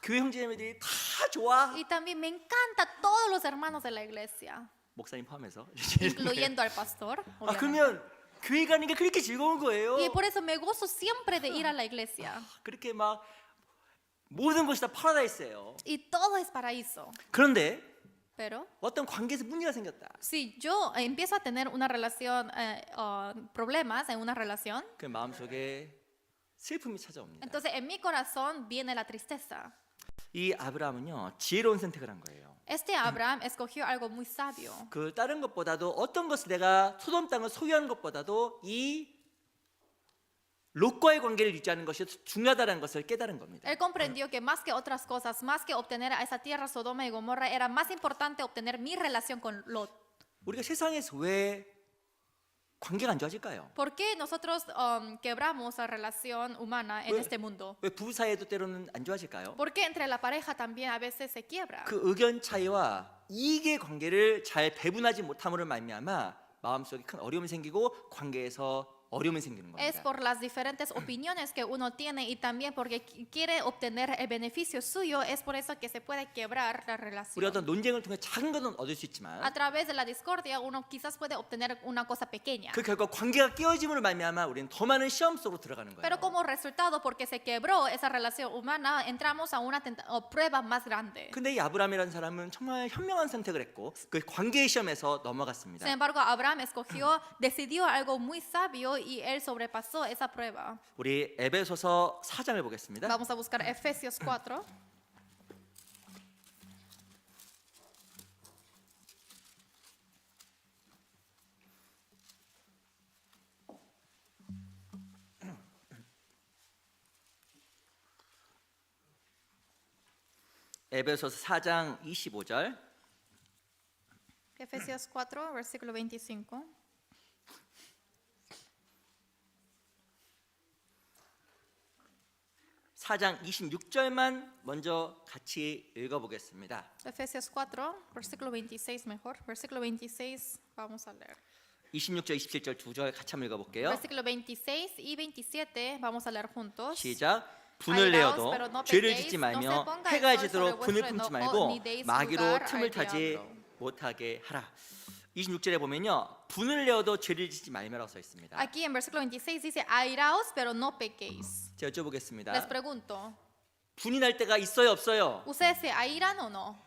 교회 형제자매들이 다 좋아. Y también me encanta todos los hermanos de la iglesia, 목사님 포함해서. incluyendo al pastor. 아, obviamente. 그러면 교회 가는 게 그렇게 즐거운 거예요. Y por eso me gozo siempre de ir a la iglesia. 그렇게 막 모든 것이 다 파라다이스예요. Y todo es paraíso. 그런데 Pero 어떤 관계에서 문제가 생겼다. si yo empiezo a tener una relación, problemas en una relación, 그 마음속에 슬픔이 찾아옵니다. entonces en mi corazón viene la tristeza. 이 아브라함은요, 지혜로운 선택을 한 거예요. Este Abraham escogió algo muy sabio. 그 다른 것보다도 어떤 것을 내가 소돔 땅을 소유하는 것보다도 이 롯과의 관계를 유지하는 것이 중요하다는 것을 깨달은 겁니다. Él comprendió que más que otras cosas, más que obtener a esa tierra Sodoma y Gomorra, era más importante obtener mi relación con Lot. 우리가 세상에서 왜 관계가 안 좋아질까요? ¿Por qué nosotros quebramos la relación humana en 왜- este mundo? 왜 부부 사이에도 때로는 안 좋아질까요? ¿Por qué entre la pareja también a veces se quiebra? 그 의견 차이와 이익의 관계를 잘 배분하지 못함으로 말미암아 마음속에 큰 어려움이 생기고 관계에서 어려움이 생기는 Es 겁니다. por las diferentes opiniones que uno tiene y también porque quiere obtener el beneficio suyo, es por eso que se puede quebrar la 우리 relación. 어떤 논쟁을 통해 작은 것은 얻을 수 있지만 A través de la discordia uno quizás puede obtener una cosa pequeña. 그 결과 관계가 깨어짐으로 말미암아 우리는 더 많은 시험 속으로 들어가는 거예요. Pero como resultado, porque se quebró esa relación humana, entramos a una prueba más grande. 근데 이 아브라함이라는 사람은 정말 현명한 선택을 했고 그 관계의 시험에서 넘어갔습니다. Sin embargo, Abraham decidió algo muy sabio y él sobrepasó esa prueba. 우리 에베소서 4장을 보겠습니다. Vamos a buscar Efesios 4. 에베소서 4장 25절. Efesios 4, versículo 25. 사장 26절만 먼저 같이 읽어보겠습니다. Efesios 4, versículo 26 mejor. Versículo 26, vamos a leer. 26절, 27절 두 절 같이 한번 읽어볼게요. Versículo 26 y 27, vamos a leer juntos. 시작. 분을 Airaos, 내어도 pero no 죄를 pequéis, 짓지 no se 말며 ponga el 해가 sol 지도록 sobre 분을 vuestro 품지 enojo, 말고 ni deis 마귀로 lugar 틈을 al 타지 diablo. 못하게 하라. 26절에 보면요, 분을 내어도 죄를 짓지 말며라고 써 있습니다. Aquí en versículo 26 dice, airaos, pero no pequéis. 제가 Les 여쭤보겠습니다. pregunto, 분이 날 때가 있어요, 없어요? ¿ustedes se airan o no?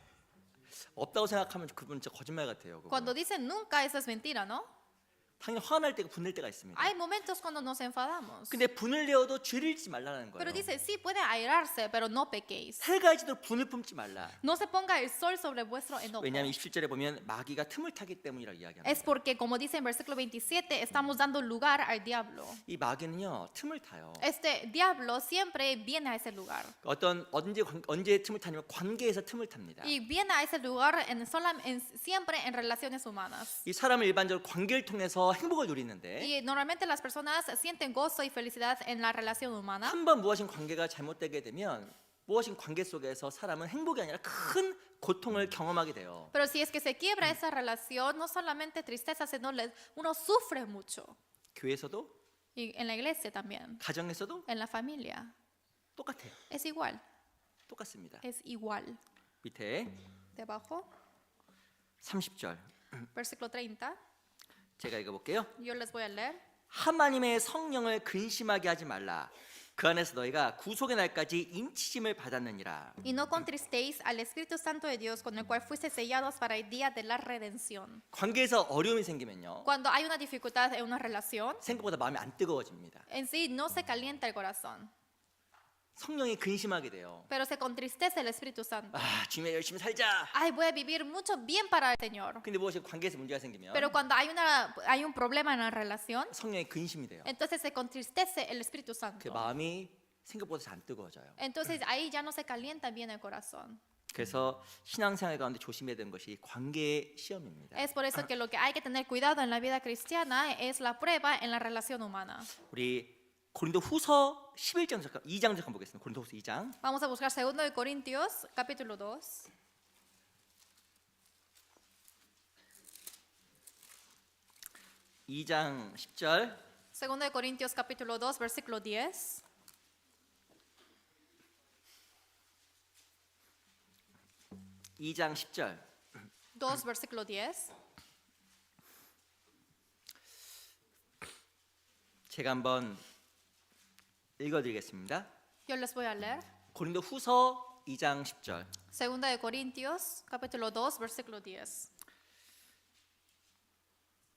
없다고 생각하면 그분 진짜 거짓말 같아요. 그거. Cuando dicen nunca, eso es mentira, ¿no? 당연히 화날 때가 분낼 때가 있습니다. Hay momentos cuando nos enfadamos. 근데 분을 내어도 죄를 짓지 말라는 거예요. Pero dice, sí, puede airarse, pero no pequéis. 해가 지도록 분을 품지 말라. No se ponga el sol sobre vuestro enojo. 왜냐하면 27절에 보면 마귀가 틈을 타기 때문이라고 이야기합니다. Es porque, como dice en versículo 27, estamos dando lugar al diablo. 이 마귀는요, 틈을 타요. Este diablo siempre viene a ese lugar. 언제 틈을 타냐면 관계에서 틈을 탑니다. Y viene a ese lugar siempre en relaciones humanas. 이 사람은 일반적으로 관계를 통해서 행복을 누리는데 Y normalmente las personas sienten gozo y felicidad en la relación humana. 한 번 무엇인 관계가 잘못되게 되면 무엇인 관계 속에서 사람은 행복이 아니라 큰 고통을 경험하게 돼요. Pero si es que se quiebra esa relación, no solamente tristeza, sino uno sufre mucho. 교회에서도 Y en la iglesia también, 가정에서도 en la familia. 똑같아요. Es igual, 똑같습니다. es igual. 밑에 Debajo, 30절 versículo 30, 제가 읽어볼게요. yo les voy a leer. 하나님의 성령을 근심하게 하지 말라. 그 안에서 너희가 구속의 날까지 인치심을 받았느니라. Y no contristéis al Espíritu Santo de Dios, con el cual fuiste sellados para el día de la redención. 관계에서 어려움이 생기면요, Cuando hay una dificultad en una relación, 생각보다 마음이 안 뜨거워집니다. en sí no se calienta el corazón. 성령이 근심하게 돼요. pero se contristece el Espíritu Santo. 아, 주님의 열심히 살자. Ay, voy a vivir mucho bien para el Señor. 근데 무엇이 관계에서 문제가 생기면 Pero cuando hay un problema en la relación, 성령이 근심이 돼요. entonces se contristece el Espíritu 그 Santo. 마음이 생각보다 잘 안 뜨거워져요. Entonces ahí ya no se calienta bien el corazón. 그래서 신앙생활 가운데 조심해야 되는 것이 관계의 시험입니다. Es por eso que lo que hay que tener cuidado en la vida cristiana es la prueba en la relación humana. 우리 고린도 후서 11장 잠깐 2장 잠깐 보겠습니다. 고린도 후서 2장. Vamos a buscar 2 de Corintios, capítulo 2. 2장 10절. 2 de Corintios, capítulo 2, versículo 10. 2장 10절. 2, versículo 10. 제가 한번 읽어드리겠습니다. Yo les voy a leer. 고린도 후서 2장 10절. 2 de Corintios, capítulo 2, versículo 10.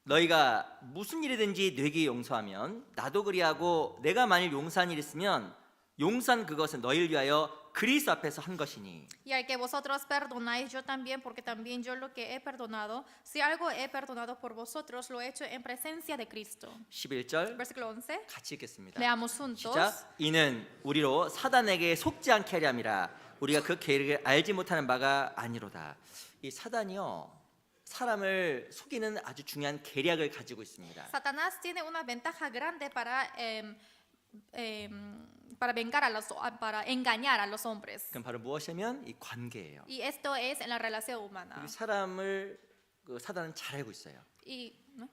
너희가 무슨 일이든지 뇌게 용서하면 나도 그리하고 내가 만일 용서한 일 있으면 용서한 그것은 너희를 위하여 그리스도 앞에서 한 것이니. Y al que vosotros perdonáis, yo también, porque también yo lo que he perdonado, si algo he perdonado por vosotros, lo he hecho en presencia de Cristo. 11절 Versículo 11. 같이 읽겠습니다. Leamos juntos. 시작. 이는 우리로 사단에게 속지 않게 하려 함이라. 우리가 그 계획을 알지 못하는 바가 아니로다. 이 사단이요, 사람을 속이는 아주 중요한 계략을 가지고 있습니다. Satanás tiene una ventaja grande para vengar para engañar a los hombres. 그럼 바로 무엇이냐면 이 관계예요. Y esto es en la relación humana. 이 사람을 사단은 잘 알고 있어요. ¿No?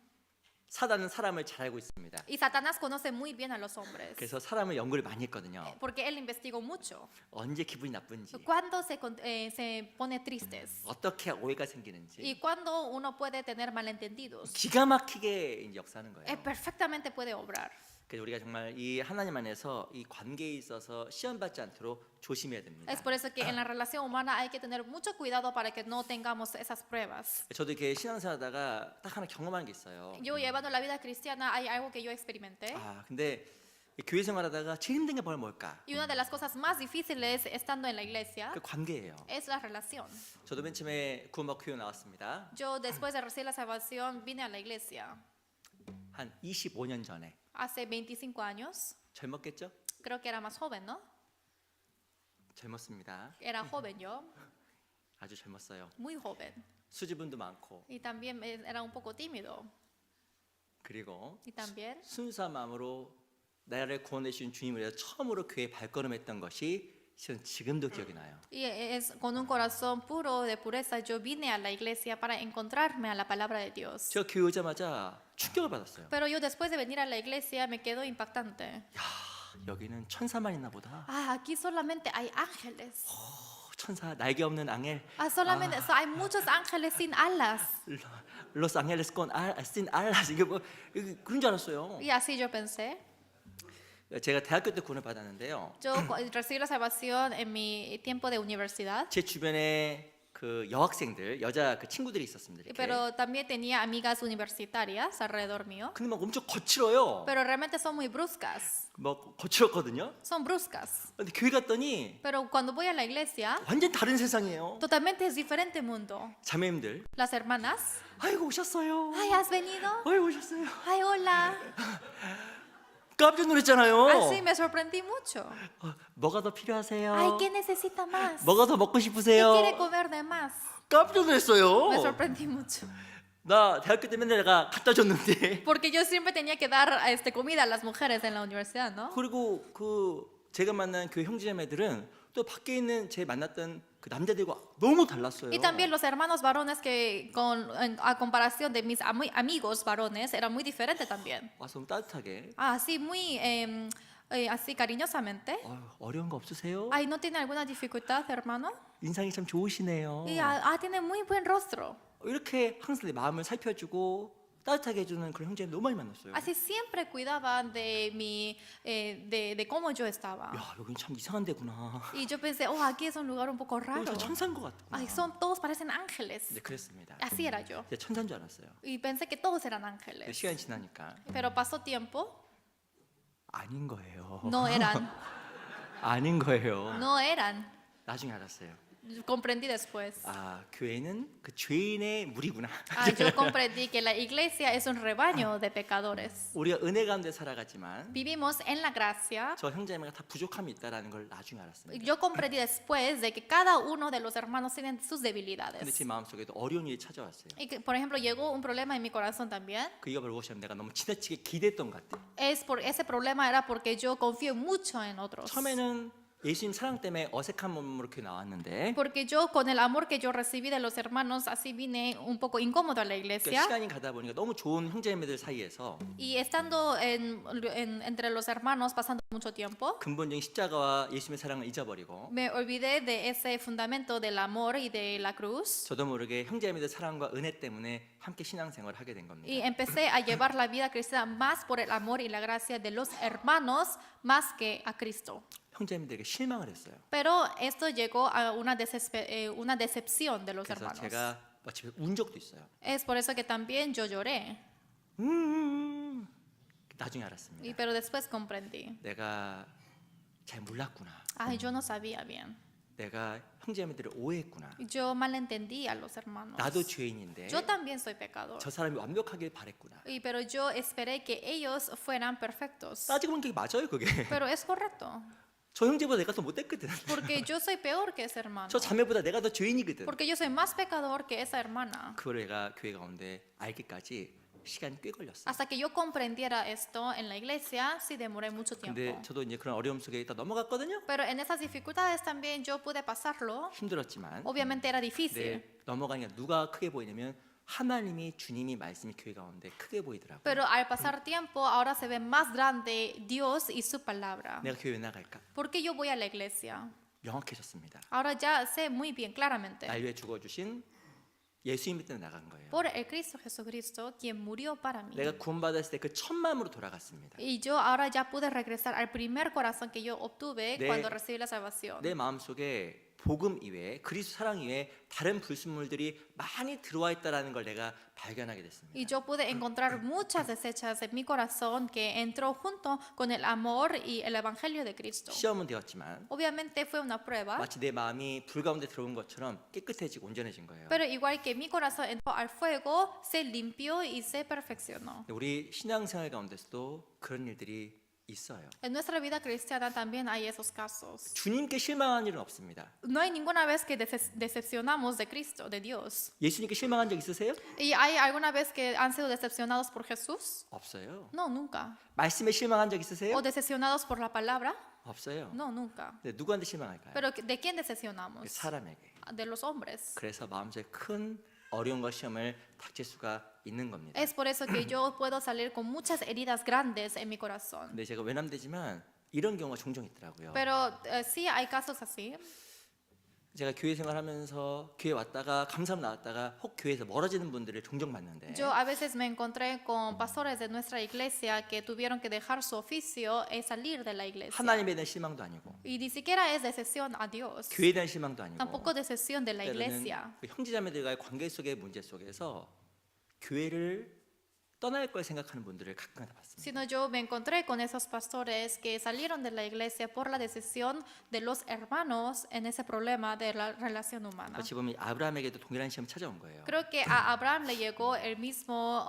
사단은 사람을 잘 알고 있습니다. Y Satanás conoce muy bien a los hombres. 그래서 사람을 연구를 많이 했거든요. Porque él investigó mucho. 언제 기분이 나쁜지, Cuándo se pone tristes. 어떻게 오해가 생기는지 Y cuándo uno puede tener malentendidos. 기가 막히게 이제 역사하는 거예요. Perfectamente puede obrar. 그래서 우리가 정말 이 하나님 안에서 이 관계에 있어서 시험받지 않도록 조심해야 됩니다. Es por eso que en la relación humana hay que tener mucho cuidado para que no tengamos esas pruebas. 저도 이렇게 신앙생활하다가 딱 하나 경험한 게 있어요. Yo llevando la vida cristiana hay algo que yo experimenté. 아, 근데 교회 생활하다가 제일 힘든 게 뭘까? Y una de las cosas más difíciles estando en la iglesia 그 관계예요. es la relación. 저도 맨 처음에 구원받고 교회 나왔습니다. Yo después de recibir la salvación vine a la iglesia 한 25년 전에. hace 25 años. 젊었겠죠? Creo que era más joven, ¿no? 젊었습니다. Era joven yo, 아주 젊었어요. muy joven. 수줍음도 많고, Y también era un poco tímido. 그리고 Y también 순수한 마음으로 나를 구원해 주신 주님을 위해서 처음으로 교회에 발걸음했던 것이 실은 지금도 기억이 나요. y es con un corazón puro de pureza yo vine a la iglesia para encontrarme a la palabra de Dios. 제가 교회 오자마자 충격을 받았어요. Pero yo después de venir a la iglesia me quedo impactante. 야, 여기는 천사만 있나 보다. Ah, aquí solamente hay ángeles. 천사, 날개 없는 앙헬. Solamente hay muchos ángeles sin alas. 로스 앙헬레스 건 sin alas. 이게 뭐 그런 줄 알았어요. Y así yo pensé. 제가 대학교 때 구원을 받았는데요. Yo recibí la salvación en mi tiempo de universidad. 제 주변에 그 여학생들, 여자 그 친구들이 있었습니다. 이렇게. Pero también tenía amigas universitarias alrededor mío. 근데 막 엄청 거칠어요. Pero realmente son muy bruscas. 막 거칠었거든요. Son bruscas. 근데 교회 갔더니 Pero cuando voy a la iglesia, 완전 다른 세상이에요. totalmente es diferente mundo. 자매님들, Las hermanas, 아이고 오셨어요. ay, ¿has venido? 아이고 오셨어요. Ay, hola. 깜짝 놀랐잖아요. Así me sorprendí mucho. 뭐가 더 필요하세요? Ay, ¿qué necesita más? 뭐가 더 먹고 ¿Qué 싶으세요? quiere comer de más? 깜짝 Me 놀랐어요. sorprendí mucho. 나 대학교 때 맨날 내가 갖다 줬는데. Porque yo siempre tenía que dar comida a las mujeres en la universidad, ¿no? 그리고 그 제가 만난 교회 형제자매들은 또 밖에 있는 제 만났던 그 남자들과 너무 달랐어요. Y también los hermanos varones que a comparación de mis amigos varones eran muy diferentes también. 와서 너무 따뜻하게. Así muy así cariñosamente. 어려운 거 없으세요? Ay, ¿no tiene alguna dificultad, hermano? 인상이 참 좋으시네요. Y tiene muy buen rostro. 이렇게 항상 내 마음을 살펴주고 따뜻하게 해주는 그런 형제들 너무 많이 만났어요. Así siempre cuidaban de de cómo yo estaba. 야, 여긴 참 이상한 데구나. Y yo pensé, aquí es un lugar un poco raro. 다 천사인 것 같구나. Ay, todos parecen ángeles. 네, 그랬습니다. Así era yo. 제가 천사인 줄 알았어요. Y pensé que todos eran 근데 ángeles. 시간이 지나니까 Pero pasó tiempo, 아닌 거예요. no eran. 아닌 거예요. No eran. 나중에 알았어요. Comprendí después. 아, 교회는 그 죄인의 무리구나. Yo comprendí que la iglesia es un rebaño de pecadores. 우리가 은혜 가운데 살아가지만 Vivimos en la gracia. 저 형제자매가 다 부족함이 있다라는 걸 나중에 알았습니다. Yo comprendí después de que cada uno de los hermanos tienen sus 근데 debilidades. 제 마음속에도 어려운 일이 찾아왔어요. Y que, por ejemplo, llegó un problema en mi corazón también. 그 이유가 무엇이냐면 내가 너무 지나치게 기대했던 것 같아요. Ese problema era porque yo confío mucho en otros. 처음에는 예수님 사랑 때문에 어색한 몸으로 이렇게 나왔는데 Porque yo con el amor que yo recibí de los hermanos, así vine un poco incómodo a la 그러니까 iglesia. 시간이 가다 보니까 너무 좋은 형제자매들 사이에서 Y estando entre los hermanos, pasando mucho tiempo, 근본적인 십자가와 예수님의 사랑을 잊어버리고 me olvidé de ese fundamento del amor y de la cruz. 저도 모르게 형제자매들 사랑과 은혜 때문에 함께 신앙생활을 하게 된 Y 겁니다. empecé a llevar la vida cristiana más por el amor y la gracia de los hermanos más que a Cristo. 형제자매들에게 실망을 했어요. Pero esto llegó a una decepción de los 그래서 hermanos. 제가 집에 운 적도 있어요. Es por eso que también yo lloré. 나중에 알았습니다. Pero después comprendí. 내가 잘 몰랐구나. Ay, yo no sabía bien. 내가 형제자매들을 오해했구나. Yo malentendí a los hermanos. 나도 죄인인데 Yo también soy pecador. 저 사람이 완벽하길 바랬구나. Pero yo esperé que ellos fueran perfectos. 따지고 보면 그게 맞아요, 그게. Pero es correcto. 저 형제보다 내가 더 못됐거든. Porque yo soy peor que ese hermano. 저 자매보다 내가 더 죄인이거든. Porque yo soy más pecador que esa hermana. 그걸 내가 교회 가운데 알기까지 시간이 꽤 걸렸어요. Hasta que yo comprendiera esto en la iglesia, sí demoré mucho 근데 tiempo. 저도 이제 그런 어려움 속에 있다 넘어갔거든요. Pero en esas dificultades también yo pude pasarlo. 힘들었지만 Obviamente era difícil. 네, 넘어가니까 누가 크게 보이냐면 하나님이 주님이 말씀이 교회 가운데 크게 보이더라고요. Pero al pasar tiempo, ahora se ve más grande Dios y su palabra. 내가 교회 왜 나갈까? ¿Por qué yo voy a la iglesia? 명확해졌습니다. Ahora ya sé muy bien claramente. 날 위해 죽어주신 예수님 때문에 나간 거예요. Por el Cristo Jesucristo, quien murió para mí. 내가 구원받았을 때 그 첫 마음으로 돌아갔습니다. Y yo ahora ya pude regresar al primer corazón que yo obtuve 네. cuando recibí la salvación. 내 마음속에 복음 이외에 그리스도 사랑 이외에 다른 불순물들이 많이 들어와 있다라는 걸 내가 발견하게 됐습니다. Y yo pude encontrar muchas desechas en mi corazón que entró junto con el amor y el evangelio de Cristo. 시험은 되었지만 Obviamente fue una prueba, 마치 내 마음이 불 가운데 들어온 것처럼 깨끗해지고 온전해진 거예요. pero igual que mi corazón entró al fuego, se limpió y se perfeccionó. 우리 신앙생활 가운데서도 그런 일들이 있어요. En nuestra vida cristiana también hay esos casos. 주님께 실망한 일은 없습니다. No hay ninguna vez que decepcionamos de Cristo, de Dios. 예수님께 실망한 적 있으세요? ¿Y hay alguna vez que han sido decepcionados por Jesús? 없어요. No, nunca. 말씀에 실망한 적 있으세요? ¿O decepcionados por la palabra? 없어요. No, nunca. 근데 누구한테 실망할까요? ¿Pero de quién decepcionamos? 사람에게. De los hombres. 그래서 마음속에 큰 어려움과 시험을 닥칠 수가 있는 겁니다. Es por eso que yo puedo salir con muchas heridas grandes en mi corazón. 근데 제가 외람되지만 이런 경우가 종종 있더라고요. Pero sí hay casos así. 제가 교회 생활하면서 교회 왔다가 감사함 나왔다가 혹 교회에서 멀어지는 분들을 종종 봤는데 Yo a veces me encontré con pastores de nuestra iglesia que tuvieron que dejar su oficio y salir de la iglesia. 하나님에 대한 실망도 아니고 Y ni siquiera es decepción a Dios. 교회에 대한 실망도 아니고 Tampoco decepción de la 때로는 iglesia. 그 형제자매들과의 관계 속의 문제 속에서 교회를 떠날 걸 생각하는 분들을 가끔 봤습니다. Sino yo me encontré con esos pastores que salieron de la iglesia por la decisión de los hermanos en ese problema de la relación humana. 어찌 보면 아브라함에게도 동일한 시험이 찾아온 거예요. Creo que a Abraham le llegó el mismo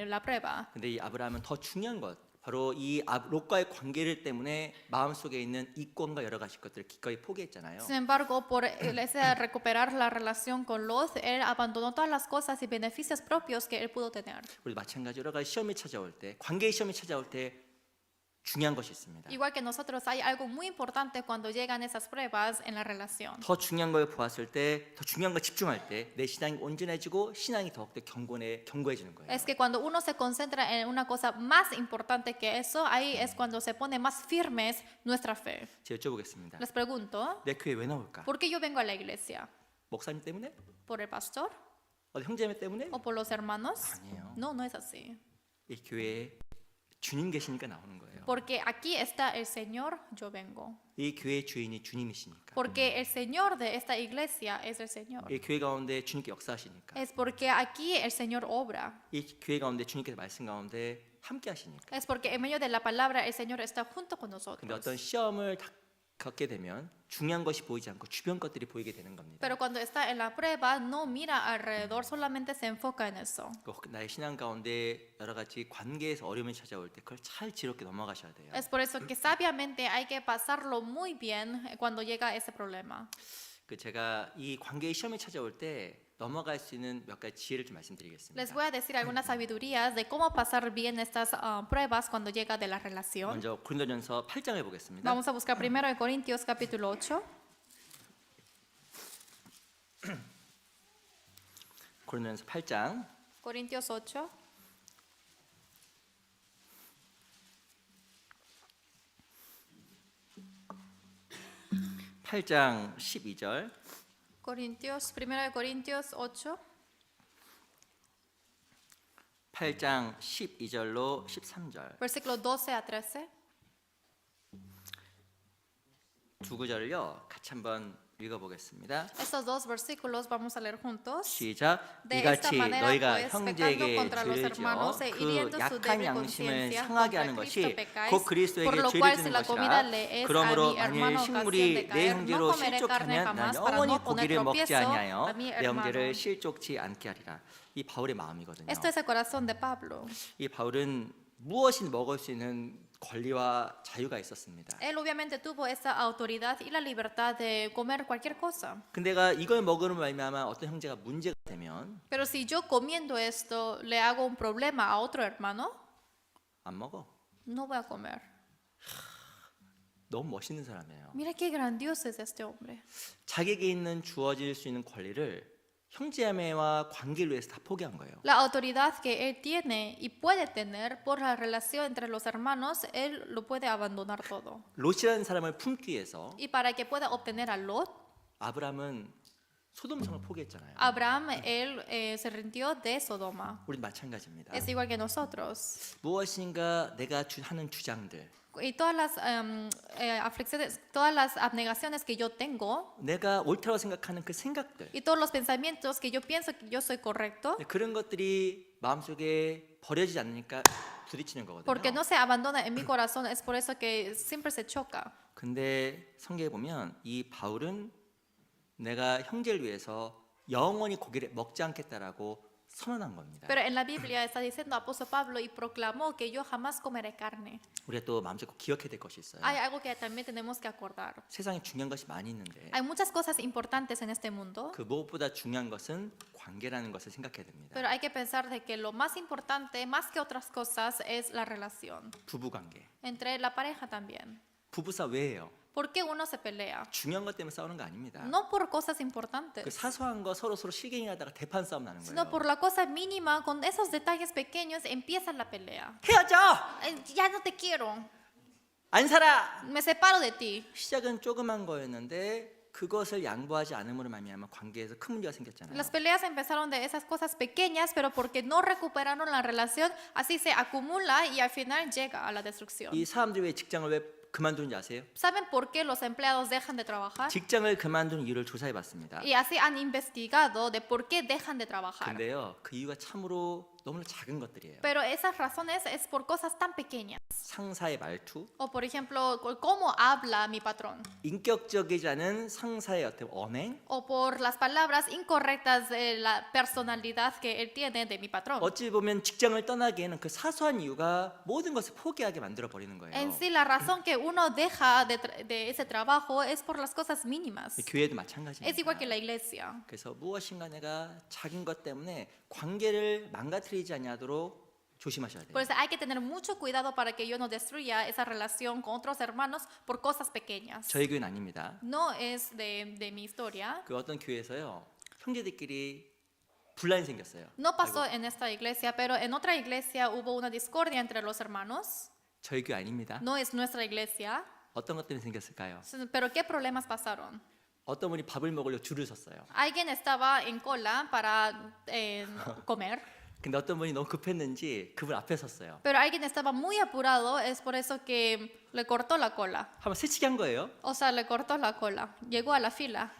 la prueba. 근데 이 아브라함은 더 중요한 것 바로 이 롯과의 관계를 때문에 마음속에 있는 이권과 여러 가지 것들을 기꺼이 포기했잖아요. Sin embargo, por ese recuperar la relación con Lot, él abandonó todas las cosas y beneficios propios que él pudo tener. 우리 마찬가지 여러 가지 시험이 찾아올 때 관계의 시험이 찾아올 때 중요한 것이 있습니다. Igual que nosotros, hay algo muy importante cuando llegan esas pruebas en la relación. 더 중요한 걸 보았을 때, 더 중요한 걸 집중할 때 내 신앙이 온전해지고 신앙이 더욱더 견고해지는 거예요. Es que cuando uno se concentra en una cosa más importante que eso, ahí es cuando se pone más firmes nuestra fe. 제가 여쭤보겠습니다. Les pregunto, 내 교회 왜 나올까? ¿por qué yo vengo a la iglesia? 목사님 때문에? ¿Por el pastor? 어디 형제매 때문에? ¿O por los hermanos? 아니에요. No, no es así. 이 교회에 주님 계시니까 나오는 거예요. Porque aquí está el Señor, yo vengo. 이 교회의 주인이 주님이시니까. Porque el Señor de esta iglesia es el Señor. 이 교회 가운데 주님께 역사하시니까. Es porque aquí el Señor obra. 이 교회 가운데 주님께서 말씀 가운데 함께 하시니까. Es porque en medio de la palabra el Señor está junto con 근데 nosotros. 어떤 시험을 겪게 되면 중요한 것이 보이지 않고 주변 것들이 보이게 되는 겁니다. Pero cuando está en la prueba, no mira alrededor, solamente se enfoca en eso. 나의 신앙 가운데 여러 가지 관계에서 어려움이 찾아올 때 그걸 잘 지롭게 넘어가셔야 돼요. Es por eso que sabiamente hay que pasarlo muy bien cuando llega ese problema. 제가 이 관계의 시험이 찾아올 때 넘어갈 수 있는 몇 가지 지혜를 좀 말씀드리겠습니다. Les voy a decir algunas sabidurías de cómo pasar bien estas pruebas cuando llega de la relación. 먼저 고린도전서 8장을 보겠습니다. Vamos a buscar primero en Corintios capítulo 8. 고린도전서 8장 Corintios 8. 8장 12절 Corintios, primero de Corintios 8. 8장 12절로 13절 Versículo 12 a 13. 두 구절을요 같이 한번 읽어보겠습니다. Estos dos versículos vamos a leer juntos. 시작. De 이같이 esta manera, 너희가 pues, 형제에게 pecando contra los 죄를 지어 hermanos e 그 hiriendo su 약한 débil 양심을 conciencia, 상하게 contra 하는 Cristo 것이 pecáis, 곧 그리스도에게 por lo 죄를 cual 지는 si la comida 것이라. le es a 그러므로 mi 만일 hermano ocasión 식물이 de 내 caer, no 형제로 comeré carne 실족하면 난 jamás para 영원히 no poner 고기를 먹지 tropiezo 아니하여 a mi 내 형제를 hermano. 실족치 않게 하리라. 이 바울의 마음이거든요. Esto es el corazón de Pablo. 이 바울은 무엇이 먹을 수 있는 권리와 자유가 있었습니다. Él obviamente tuvo esa autoridad y la libertad de comer cualquier cosa. 근데 내가 이걸 먹으면 말미암아 어떤 형제가 문제가 되면 Pero si yo comiendo esto le hago un problema a otro hermano, 안 먹어. no voy a comer. 너무 멋있는 사람이에요. Mira qué grandioso es este hombre. 자기에게 있는 주어질 수 있는 권리를 형제자매와 관계를 위해서 다 포기한 거예요. La autoridad que él tiene y puede tener por la relación entre los hermanos, él lo puede abandonar todo. 롯이라는 사람을 품기 위해서 Y para que pueda obtener a Lot, 아브라함은 소돔성을 포기했잖아요. Abraham, él se rindió de Sodoma. 우린 마찬가지입니다. Es igual que nosotros. 무엇인가 내가 하는 주장들, Y todas las aflicciones, todas las abnegaciones que yo tengo 내가 옳다고 생각하는 그 생각들, y todos los pensamientos que yo pienso que yo soy correcto, 그런 것들이 마음속에 버려지지 않으니까 부딪히는 porque 거거든요. no se abandona en mi corazón, es por eso que siempre se choca. 근데 성경에 보면 이 바울은 내가 형제를 위해서 영원히 고기를 먹지 않겠다라고 선언한 겁니다. Pero en la Biblia está diciendo apóstol Pablo y proclamó que yo jamás comeré carne. 우리가 또 마음속에 꼭 기억해야 될 것이 있어요. Hay algo que también tenemos que acordar. 세상에 중요한 것이 많이 있는데 Hay muchas cosas importantes en este mundo, 그 무엇보다 중요한 것은 관계라는 것을 생각해야 됩니다. pero hay que pensar de que lo más importante, más que otras cosas, es la relación 부부 관계. entre la pareja también. 부부싸움 왜 해요? ¿Por qué uno se pelea? 중요한 것 때문에 싸우는 거 아닙니다. No por cosas 그 importantes, 사소한 거 서로 실갱이 하다가 대판 싸움 나는 sino 거예요. por la cosa mínima, con esos detalles pequeños empieza la pelea. 헤어져! Ya no te quiero, 안 살아! me separo de ti. 시작은 조그만 거였는데 그것을 양보하지 않음으로 말미암아 관계에서 큰 문제가 생겼잖아요. Las peleas empezaron de esas cosas pequeñas, pero porque no recuperaron la relación, así se acumula y al final llega a la destrucción. 이 사람들이 왜 직장을 왜 그만두는지 아세요? ¿Saben por qué los empleados dejan de trabajar? 직장을 그만둔 이유를 조사해 봤습니다. Y así han investigado de por qué dejan de trabajar. 근데요, 그 이유가 참으로 너무나 작은 것들이에요. Pero esas razones es por cosas tan pequeñas. 상사의 말투, O por ejemplo, cómo habla mi patrón. 인격적이지 않은 상사의 어떤 언행, O por las palabras incorrectas de la personalidad que él tiene de mi patrón. 어찌 보면 직장을 떠나기에는 그 사소한 이유가 모든 것을 포기하게 만들어 버리는 거예요. En sí, la razón que uno deja de ese trabajo es por las cosas mínimas. 교회도 Es igual que 마찬가지입니다. la iglesia. 그래서 무엇인가 내가 작은 것 때문에 관계를 망가뜨리지 아니하도록 조심하셔야 돼요. Por eso hay que tener mucho cuidado para que yo no destruya esa relación con otros hermanos por cosas pequeñas. 저희 교회는 아닙니다. No es de mi historia. 그 어떤 교회에서요, 형제들끼리 분란이 생겼어요. No pasó en esta iglesia, pero en otra iglesia hubo una discordia entre los hermanos. 저희 교회 아닙니다. No es nuestra iglesia. 어떤 것 때문에 생겼을까요? Pero ¿qué problemas pasaron? 어떤 분이 밥을 먹으려고 줄을 섰어요. Alguien estaba en cola para comer, 근데 어떤 분이 너무 급했는지 그분 앞에 섰어요. pero alguien estaba muy apurado, es por eso que le cortó la cola. 한번 새치기 한 거예요. O sea, le cortó la cola. Llegó a la fila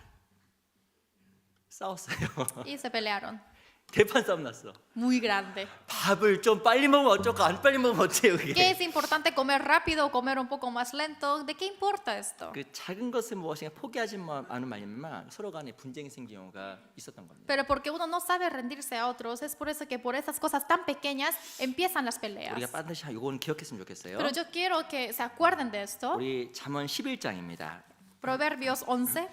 싸웠어요. y se pelearon. 대판 싸움 났어. muy grande. 밥을 좀 빨리 먹으면 어쩌고 안 빨리 먹으면 어때요 ¿Qué 그게? es importante comer rápido o comer un poco más lento? ¿De qué importa esto? 그 작은 것을 무엇인가 포기하지 않은 말이면 서로 간에 분쟁이 생긴 경우가 있었던 겁니다. Pero porque uno no sabe rendirse a otros, es por eso que por esas cosas tan pequeñas empiezan las peleas. 우리가 반드시 이거는 기억했으면 좋겠어요. Pero yo quiero que se acuerden de esto. 우리 잠언 11장입니다. Proverbios 11.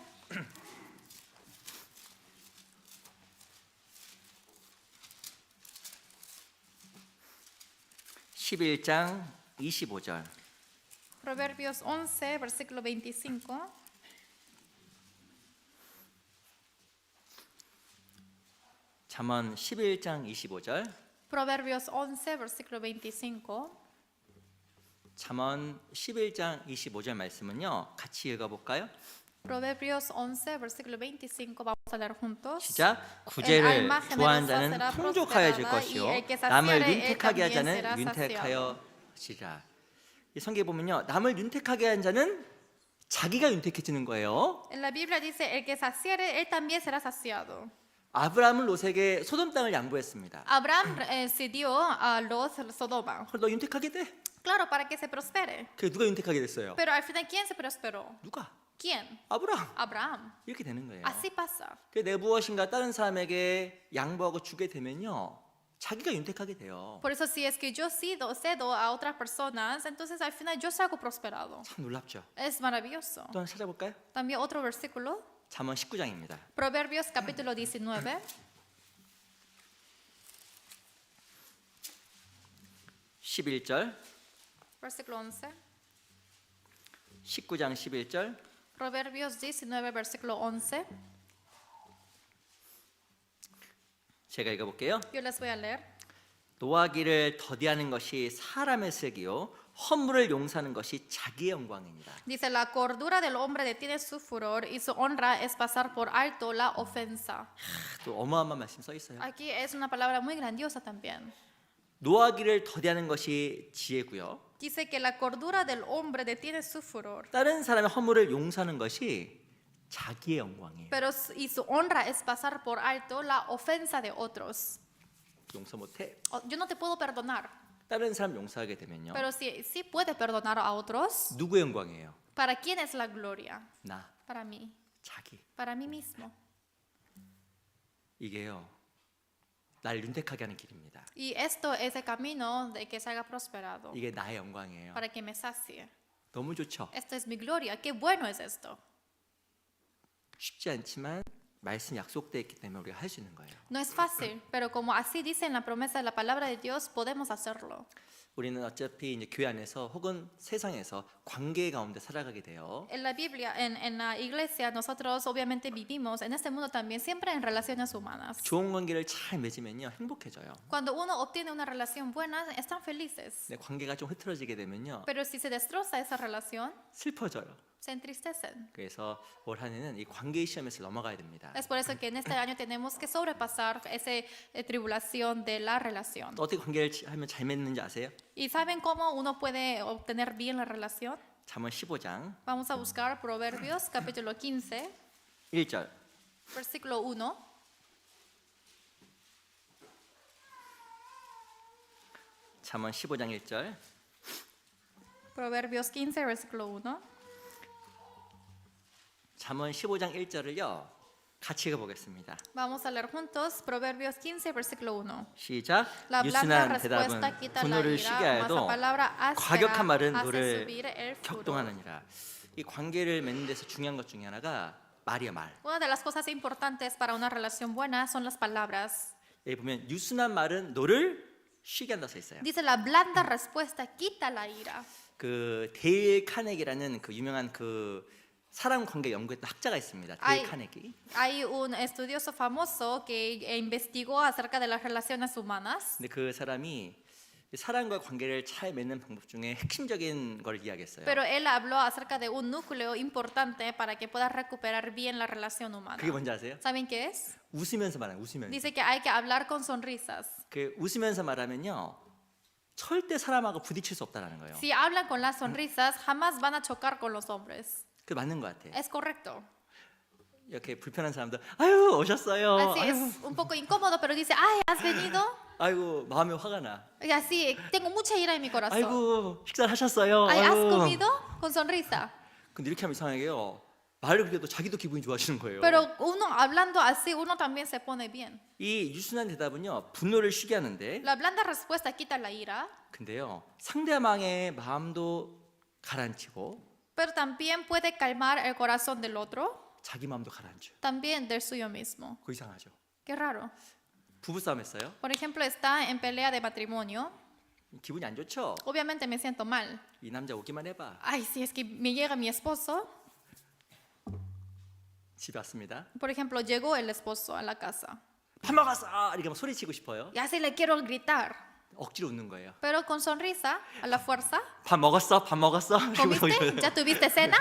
11장 25절. Proverbios 11, versículo 25. 잠언 11장 25절. Proverbios 11, versículo 25. 잠언 11장 25절 말씀은요. 같이 읽어 볼까요? Proverbios 11, versículo 25. Vamos a leer juntos. 시작. El 구제를 alma 좋아하는 generosa 자는 será 풍족하여질 prosperada, 것이요 y el que 남을 saciare, él 윤택하게 한 también 자는 será 윤택하여지라. 이 성경에 보면요. 남을 윤택하게 한 자는 자기가 윤택해지는 거예요. En la Biblia dice, el que saciare, él también será saciado. 아브라함은 롯에게 소돔 땅을 양보했습니다. Abraham cedió a Lot Sodoma. 그럼 너 윤택하게 돼? Claro, para que se prospere. 그 누가 윤택하게 됐어요? Pero al final, ¿quién se prosperó? 누가? ¿Quién? 아브라함. Abraham. 이렇게 되는 거예요. Así pasa. 그 내 무엇인가 다른 사람에게 양보하고 주게 되면요. 자기가 윤택하게 돼요. Por eso, si es que yo cedo a otras personas, entonces al final yo salgo prosperado. 참 놀랍죠. Es maravilloso. 또 하나 찾아볼까요? También otro versículo. 잠언 19장입니다. Proverbios capítulo 19, 11절. versículo 11. 19장 11절. Proverbios 19, versículo 11. 제가 읽어볼게요. Yo les voy a leer. 노하기를 더디하는 것이 사람의 쓰기요 허물을 용서하는 것이 자기의 영광입니다. Dice, la cordura del hombre detiene su furor y su honra es pasar por alto la ofensa. 또 어마어마한 말씀 써 있어요. Aquí es una palabra muy grandiosa también. 노하기를 더디하는 것이 지혜고요. Dice que la cordura del hombre detiene su furor, 다른 사람의 허물을 용서하는 것이 자기의 영광이에요. pero y su honra es pasar por alto la ofensa de otros. 용서 못해. Yo no te puedo perdonar, 다른 사람 용서하게 되면요. pero si puedes perdonar a otros, 누구의 영광이에요? ¿para quién es la gloria? 나, Para mí, 자기. para mí mismo. 이게요. 날 윤택하게 하는 길입니다. Y esto es el camino de que salga prosperado, 이게 나의 영광이에요. para que me sacie. 너무 좋죠. Esto es mi gloria, qué bueno es esto. 쉽지 않지만 말씀 약속되어 있기 때문에 우리가 할 수 있는 거예요. No es fácil, pero como así dice en la promesa de la palabra de Dios, podemos hacerlo. 우리는 어차피 이제 교회 안에서 혹은 세상에서 관계 가운데 살아가게 돼요. En la Biblia, en la iglesia, nosotros obviamente vivimos en este mundo también siempre en relaciones humanas. 좋은 관계를 잘 맺으면요 행복해져요. Cuando uno obtiene una relación buena, están felices. 근데 관계가 좀 흐트러지게 되면요 Pero si se destroza esa relación, 슬퍼져요. se entristecen. 그래서 올 한해는 이 관계의 시험에서 넘어가야 됩니다. Es por eso que en este año tenemos que sobrepasar esa tribulación de la relación. 또 어떻게 관계를 하면 잘 맺는지 아세요? ¿Y saben cómo uno puede obtener bien la relación? 잠언 15장 Vamos a buscar Proverbios capítulo 15, 1절. versículo 1. 잠언 15장 1절. Proverbios 15, versículo 1. 잠언 15장 1절을요 같이 읽어보겠습니다. Vamos a leer juntos Proverbios 15, versículo 1. 시작. La blanda 유순한 respuesta 대답은 quita la 분노를 ira, 쉬게 mas la 하여도 palabra 과격한 말은 áspera hace 너를 subir el furor. 격동하느니라. 이 관계를 맺는 데서 중요한 것 중에 하나가 말이야 말. Una de las cosas importantes para una relación buena son las palabras. 여기 보면 유순한 말은 너를 쉬게 한다 써 있어요. Dice, la blanda respuesta quita la ira. 그 데일 카네기라는 그 유명한 그 사람 관계 연구했던 학자가 있습니다. 데일 아이. 카네기. Hay un estudioso famoso que investigó acerca de las relaciones humanas. 근데 그 사람이 사람과 관계를 잘 맺는 방법 중에 핵심적인 걸 이야기했어요. Pero él habló acerca de un núcleo importante para que puedas recuperar bien la relación humana. 그게 뭔지 아세요? ¿Saben qué es? 웃으면서 말하는 웃으면서. Dice que hay que hablar con sonrisas. 그 웃으면서 말하면요 절대 사람하고 부딪힐 수 없다라는 거예요. Si hablan con las sonrisas, jamás van a chocar con los hombres. 그 맞는 것 같아. Es correcto. 이렇게 불편한 사람들 아유 오셨어요. Así 아유, es un poco incómodo, pero dice, ay, ¿has venido? 아이고 마음에 화가 나. Y así, tengo mucha ira en mi corazón. 아이고 식사를 하셨어요. Ay, ¿has 아이고. comido? Con sonrisa. 근데 이렇게 하면 이상하게요. 말을 그렇게 해도 자기도 기분이 좋아지는 거예요. Pero uno hablando así, uno también se pone bien. 이 유순한 대답은요 분노를 쉬게 하는데, La blanda respuesta quita la ira, 근데요 상대방의 마음도 가라앉히고 pero también puede calmar el corazón del otro, 자기 마음도 가라앉혀. también del suyo mismo. 그거 이상하죠. Qué raro. 부부싸움 했어요. Por ejemplo, está en pelea de matrimonio. 기분이 안 좋죠. Obviamente me siento mal. 이 남자 오기만 해봐. Ay, si es que me llega mi esposo. 집에 왔습니다. Por ejemplo, llegó el esposo a la casa. 밥 먹었어. 이렇게 막 소리치고 싶어요. Y así le quiero gritar. 억지로 웃는 거예요. Pero con sonrisa, a la fuerza. 밥 먹었어? 밥 먹었어? ¿Comiste? ¿Ya tuviste cena?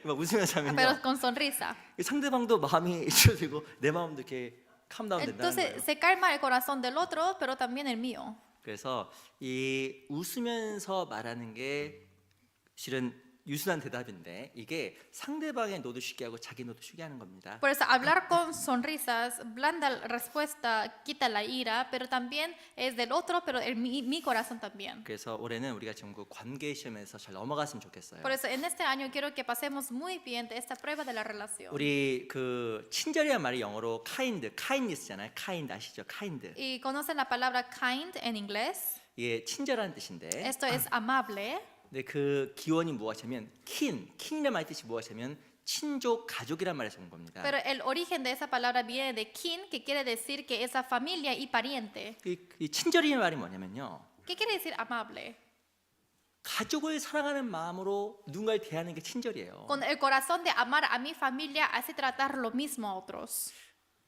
막 웃으면서 하면요. Pero con sonrisa. 상대방도 마음이 줄어들고 내 마음도 이렇게 캄다운 된다는 Entonces 거예요. se calma el corazón del otro, pero también el mío. 그래서 이 웃으면서 말하는 게 실은 유순한 대답인데 이게 상대방의 노도 쉬게 하고 자기 노도 쉬게 하는 겁니다. Por eso hablar con sonrisas, blanda respuesta, quita la ira, pero también es del otro, pero mi corazón también. 그래서 올해는 우리가 전국 관계 시험에서 잘 넘어갔으면 좋겠어요. Por eso en este año quiero que pasemos muy bien de esta prueba de la relación. 우리 그 친절이란 말이 영어로 kindness잖아요. kind 아시죠? kind. Y conocen la palabra kind en inglés. 이게 친절한 뜻인데 Esto es amable. 근데 그 기원이 무엇이냐면 킨이란 말 뜻이 무엇이냐면 친족 가족이란 말에서 온 겁니다. Pero el origen de esa palabra viene de kin, que quiere decir que es a familia y pariente. 이 친절이란 말이 뭐냐면요. ¿Qué quiere decir amable? 가족을 사랑하는 마음으로 누군가를 대하는 게 친절이에요. Con el corazón de amar a mi familia, hace tratar lo mismo a otros.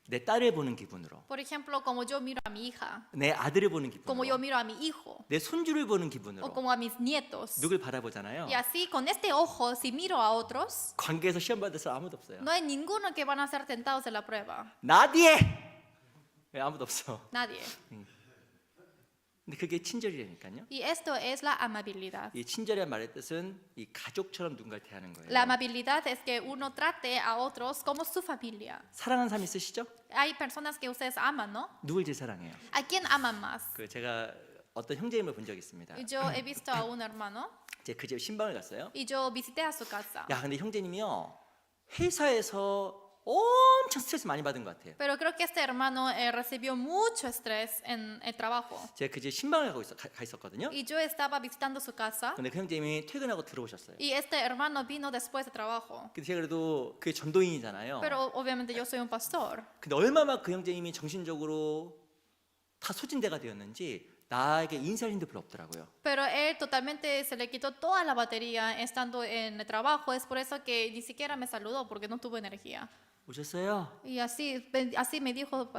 내 딸을 보는 기분으로, Por ejemplo, como yo miro a mi hija, 내 아들을 보는 como yo 기분으로, miro a mi hijo, 내 손주를 보는 o 기분으로 como a mis nietos. 누굴 바라보잖아요. Y así, con este ojo, si miro a otros, 관계에서 시험 받을 사람 아무도 없어요. no hay ninguno que van a ser tentados en la prueba. 나디에 아무도 없어. Nadie. 근데 그게 친절이라니까요. Y esto es la amabilidad. 이 친절이란 말의 뜻은 이 가족처럼 누군가를 대하는 거예요. La amabilidad es que uno trate a otros como su familia. 사랑하는 사람 있으시죠? Hay personas que ustedes aman, ¿no? 누굴 제일 사랑해요? ¿A quién aman más? 그 제가 어떤 형제님을 본 적이 있습니다. Y yo he visto a un hermano 제가 그 집 신방을 갔어요. y yo visité a su casa. 야, 근데 형제님이요 회사에서 엄청 스트레스 많이 받은 것 같아요. Pero creo que este hermano recibió mucho estrés en el trabajo. 제가 그 집 신방을 가 있었거든요. Y yo estaba visitando su casa 근데 그 형제님이 퇴근하고 들어오셨어요. y este hermano vino después de trabajo. 근데 제가 그래도 그게 전도인이잖아요. Pero obviamente yo soy un pastor. 근데 얼마나 그 형제님이 정신적으로 다 소진대가 되었는지 나에게 인사할 힘도 별로 없더라고요. Pero él totalmente se le quitó toda la batería estando en el trabajo. Es por eso que ni siquiera me saludó porque no tuvo energía. 오셨어요? Y así me dijo,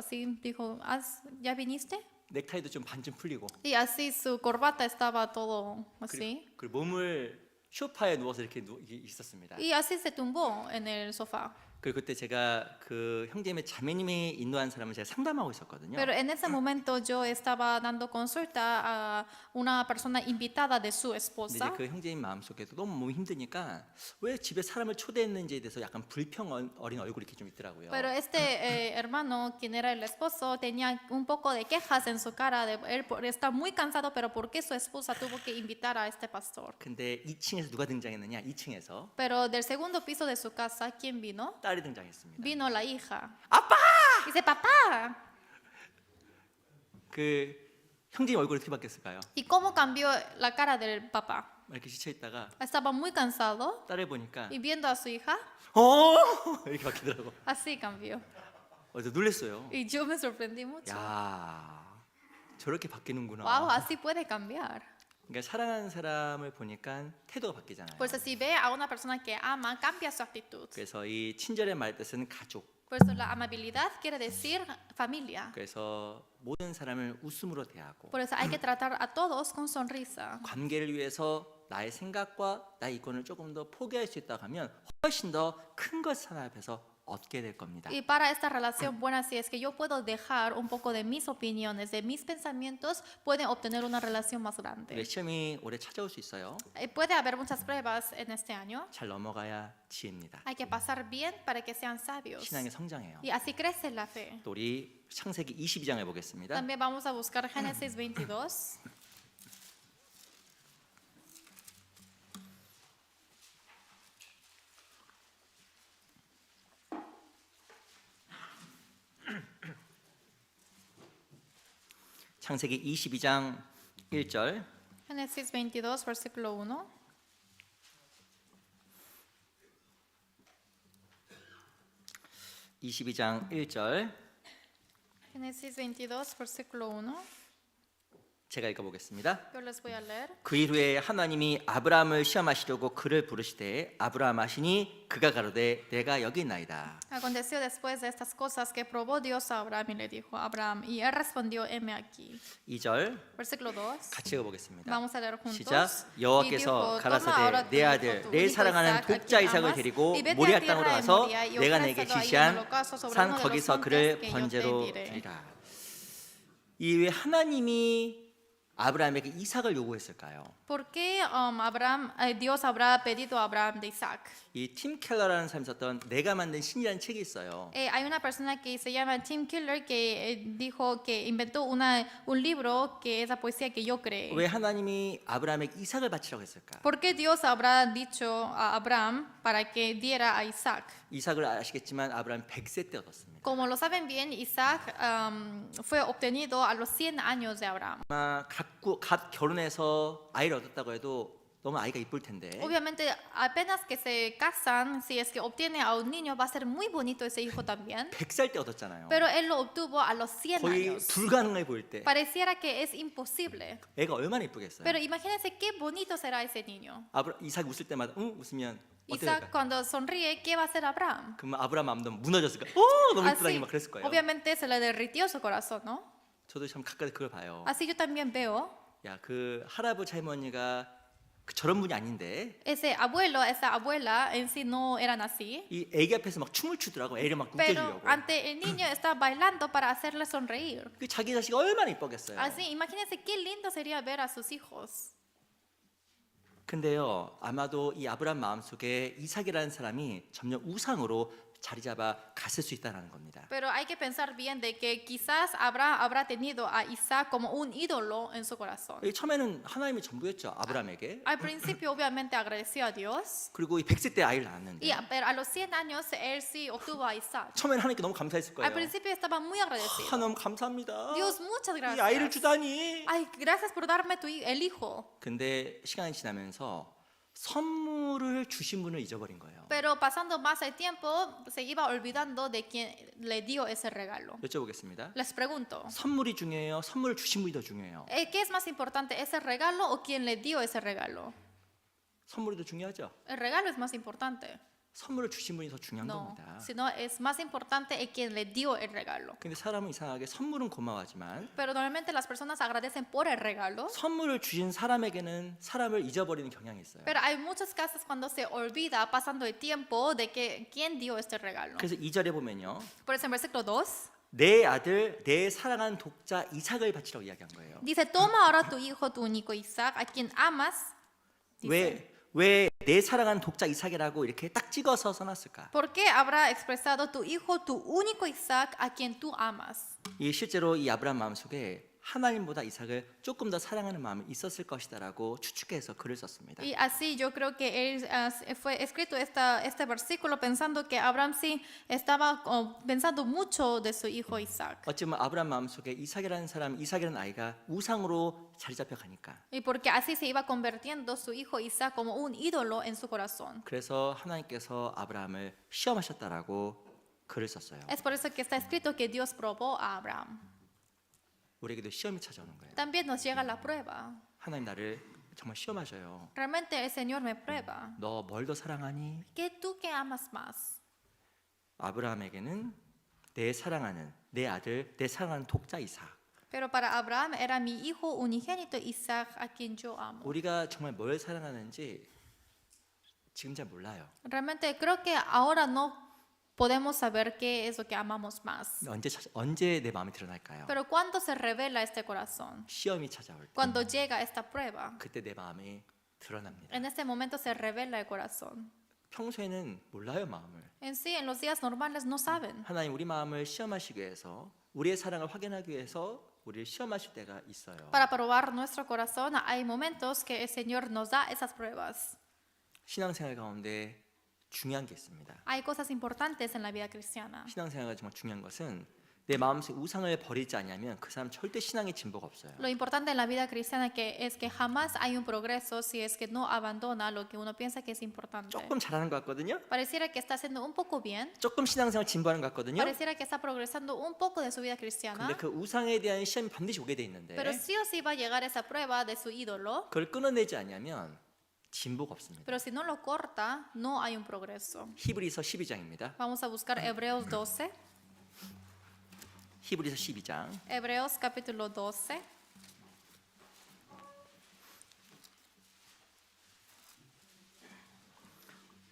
¿ya viniste? 넥타이도 좀 반 좀 풀리고 Y así su corbata estaba todo así. 그리고 몸을 소파에 누워서 이렇게 있었습니다. Y así se tumbó en el sofá. 그리고 그때 제가 그 형제님의 자매님이 인도한 사람을 제가 상담하고 있었거든요. Pero en ese momento yo estaba dando consulta a una persona invitada de su 근데 이제 esposa. 그 형제님 마음속에도 너무 몸이 힘드니까 왜 집에 사람을 초대했는지에 대해서 약간 불평 어린 얼굴이 이렇게 좀 있더라고요. Pero este hermano, quien era el esposo, tenía un poco de quejas en su cara. Él está muy cansado, pero ¿por qué su esposa tuvo que invitar a este pastor? 근데 2층에서 누가 등장했느냐? 2층에서 Pero del segundo piso de su casa, ¿quién vino? 딸이 등장했습니다. Vino la hija. 아빠! Dice, papá. 그 형제님 얼굴이 어떻게 바뀌었을까요? ¿Y cómo cambió la cara del papá? 이렇게 지쳐 있다가 Estaba muy cansado 딸을 보니까 y viendo a su hija, 이렇게 바뀌더라고. así cambió. 그래서 놀랐어요. Y yo me sorprendí mucho. 야, 저렇게 바뀌는구나. Wow, así puede cambiar. 그러니까 사랑하는 사람을 보니까 태도가 바뀌잖아요. Pues si ve a una persona que ama, cambia su actitud. 그래서 이 친절의 말 뜻은 가족. Por eso la amabilidad quiere decir familia. 그래서 모든 사람을 웃음으로 대하고 Por eso hay que tratar a todos con sonrisa. 관계를 위해서 나의 생각과 나의 이권을 조금 더 포기할 수 있다고 하면 훨씬 더 큰 것 하나 앞에서 얻게 될 겁니다. Y para esta relación buena, si es que yo puedo dejar un poco de mis opiniones, de mis pensamientos, pueden obtener una relación más 우리 grande. 시험이 올해 찾아올 수 있어요. Puede haber muchas pruebas en este año. 잘 넘어가야 지혜입니다. Hay que pasar bien para que sean sabios. 신앙이 성장해요. Y así crece la fe. 또 우리 창세기 22장을 보겠습니다. También vamos a buscar Génesis 22. 창세기 22장 1절 Génesis 22, versículo 1. (22장 1절) Génesis 22, versículo 1. 제가 읽어보겠습니다. Yo les voy a leer. 그 일 후에 하나님이 아브라함을 시험하시려고 그를 부르시되 아브라함 하시니 그가 가로되 내가 여기 있나이다. Aconteció después de estas cosas que probó Dios a Abraham y le dijo a Abraham, y él respondió, heme aquí. 2절 Versículo 2. 같이 읽어보겠습니다. Vamos a leer juntos. 시작. Y 여호와께서 dijo, "Toma ahora 가라사대 tu 내 hijo, 아들 tu 내 único 사랑하는 Isaac, a 독자 quien 이삭을 amas, 데리고 y vete a 모리아 tierra 땅으로 de 가서 Moria, y 내가 내게 ofrécelo allí en 지시한 holocausto sobre 산 uno de los 거기서 montes 그를 que yo te 번제로 diré." 드리라. 이 왜 하나님이 아브라함에게 이삭을 요구했을까요? ¿Por qué Dios habrá pedido a Abraham de Isaac? 이 팀 켈러라는 사람이 썼던 내가 만든 신이라는 책이 있어요. Hay una persona que se llama Tim Keller que dijo que inventó un libro que es la poesía que yo creé. 왜 하나님이 아브라함에게 이삭을 바치라고 했을까? ¿Por qué Dios habrá dicho a Abraham para que diera a Isaac? 이삭을 아시겠지만 아브라함 100세 때 얻었습니다. Como lo saben bien, Isaac fue obtenido a los 100 años de Abraham. 아마 갓 결혼해서 아이를 얻었다고 해도 너무 아이가 이쁠 텐데 Obviamente, apenas que se casan, si es que obtiene a un niño, va a ser muy bonito ese hijo también. 100살 때 얻었잖아요. Pero él lo obtuvo a los 100 거의 años. 불가능해 보일 때 Pareciera que es imposible. 애가 얼마나 이쁘겠어요. Pero imagínense qué bonito será ese niño. 이삭이 웃을 때마다 웃으면 Isaac 어떨까? cuando sonríe, ¿qué va a hacer Abraham? 그러면 아브라함 마음도 무너졌을까? 너무 이쁘다 Así, 막 그랬을 거예요. obviamente se le derritió su corazón, ¿no? 저도 참 가까이 그걸 봐요. Así yo también veo. 야, 그 할아버지 할머니가 저런 분이 아닌데 Ese abuelo, esa abuela en sí no eran así. 이 애기 앞에서 막 춤을 추더라고. 애를 막 Pero 웃겨주려고. ante el niño está bailando para hacerle sonreír. 그 자기 자식이 얼마나 이쁘겠어요. Así, imagínense qué lindo sería ver a sus hijos. 근데요, 아마도 이 아브라함 마음속에 이삭이라는 사람이 점점 우상으로 자리 잡아 갔을 수 있다는 겁니다. Pero hay que pensar bien de que quizás habrá tenido a Isaac como un ídolo en su corazón. 처음에는 하나님이 전부였죠, 아브라함에게. Al principio obviamente agradeció a Dios. 그리고 이 100세 때 아이를 낳았는데 Pero a los 100 años él sí obtuvo a Isaac. 처음에는 하나님께 너무 감사했을 거예요. Al principio estaba muy agradecido. 너무 감사합니다. Dios, muchas 이 아이를 gracias. 주다니. Ay, gracias por darme el hijo. 근데 시간이 지나면서 선물을 주신 분을 잊어버린 거예요. Pero pasando más el tiempo, se iba olvidando de quien le dio ese regalo. 여쭤보겠습니다. Les pregunto, 선물이 중요해요? 선물을 주신 분이 더 중요해요? ¿qué es más importante, ese regalo o quien le dio ese regalo? 선물이 더 중요하죠. El regalo es más importante. 선물을 주신 분이 더 중요한 No, 겁니다. sino es más importante el quien le dio el regalo. 근데 사람은 이상하게 선물은 고마워하지만 Pero normalmente las personas agradecen por el regalo. 선물을 주신 사람에게는 사람을 잊어버리는 경향이 있어요. Pero hay muchos casos cuando se olvida pasando el tiempo de que quién dio este regalo. 그래서 2절에 보면요. Por eso en versículo 2 내 아들 내 사랑하는 독자 이삭을 바치라고 이야기한 거예요. dice, toma ahora tu hijo, tu único Isaac, a quien amas. Dice, 왜 내 사랑하는 독자 이삭이라고 이렇게 딱 찍어서 써놨을까? ¿por qué habrá expresado tu hijo, tu único Isaac, a quien tú amas? 이 실제로 이 아브라함 마음속에 하나님보다 이삭을 조금 더 사랑하는 마음이 있었을 것이다라고 추측해서 글을 썼습니다. Y así yo creo que él fue escrito este versículo pensando que Abraham sí estaba pensando mucho de su hijo Isaac. 어쩌면 아브라함 마음속에 이삭이라는 아이가 우상으로 자리 잡혀 가니까. Y porque así se iba convirtiendo su hijo Isaac como un ídolo en su corazón. 그래서 하나님께서 아브라함을 시험하셨다라고 글을 썼어요. Es por eso que está escrito que Dios probó a Abraham. 우리에게도 시험이 찾아오는 거예요. También nos llega la prueba. 하나님 나를 정말 시험하셔요. Realmente el Señor me prueba. 너 뭘 더 사랑하니? ¿Qué tú que amas más? 아브라함에게는 내 사랑하는 내 아들, 내 사랑하는 독자 이삭. Pero para Abraham era mi hijo unigénito Isaac, a quien yo amo. 우리가 정말 뭘 사랑하는지 지금 잘 몰라요. Realmente creo que ahora no podemos saber qué es lo que amamos más. 언제 내 마음이 드러날까요? Pero ¿cuándo se revela este corazón? 시험이 찾아올 때 Cuando llega esta prueba. 그때 내 마음이 드러납니다. En este momento se revela el corazón. 평소에는 몰라요 마음을. En sí, en los días normales no saben. 하나님 우리 마음을 시험하시기 위해서 우리의 사랑을 확인하기 위해서 우리를 시험하실 때가 있어요. Para probar nuestro corazón hay momentos que el Señor nos da esas pruebas. 신앙생활 가운데 중요한 게 있습니다. Hay cosas importantes en la vida cristiana. 신앙생활가 정말 중요한 것은 내 마음속에 우상을 버리지 않으면 그 사람 절대 신앙의 진보가 없어요. Lo importante en la vida cristiana es que jamás hay un progreso si es que no abandona lo que uno piensa que es importante. 조금 잘하는 것 같거든요. Pareciera que está haciendo un poco bien. 조금 신앙생활 진보하는 것 같거든요. Pareciera que está progresando un poco de su vida cristiana. 근데 그 우상에 대한 시험이 반드시 오게 돼 있는데 Pero sí o sí va a llegar esa prueba de su ídolo. 그걸 끊어내지 않으면 진보가 없습니다. Pero si no lo corta, no hay un progreso. 히브리서 12장입니다. Vamos a buscar Hebreos 12. 히브리서 12장 Hebreos capítulo 12.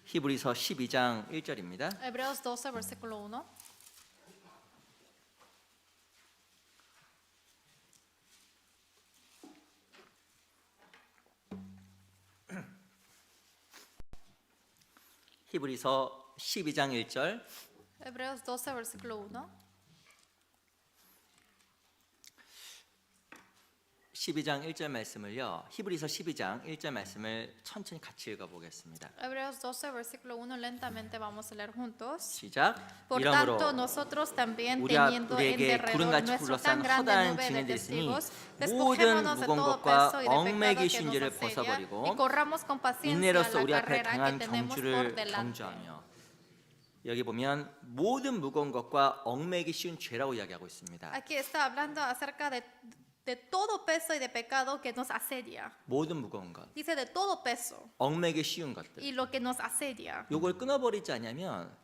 히브리서 12장 1절입니다. Hebreos 12, versículo 1. 히브리서 12장 1절 Hebreos 12, versículo 1. 12장 1절 말씀을요. 히브리서 12장 1절 말씀을 천천히 같이 읽어 보겠습니다. Hebreos 12, versículo 1, lentamente vamos a leer juntos. 시작. Por 이러므로 tanto, nosotros también, 우리가 teniendo en 우리에게 derredor 구름같이 nuestro 둘러싼 tan grande 허다한 nube de 증인들이 있으니 testigos, 모든 despojémonos de 무거운 todo 것과 peso y de 얽매기 pecado que 쉬운 nos 죄를 asedia, y 벗어버리고 corramos con paciencia 인내로서 la 우리 앞에 carrera que 강한 tenemos por 경주를 delante. 경주하며 여기 보면 모든 무거운 것과 얽매기 쉬운 죄라고 이야기하고 있습니다. Aquí está hablando acerca de todo peso y de pecado que nos asedia. 모든 무거운 것, Dice de todo peso 얽매기 쉬운 것들. y lo que nos asedia. 요걸 끊어버리지 않으면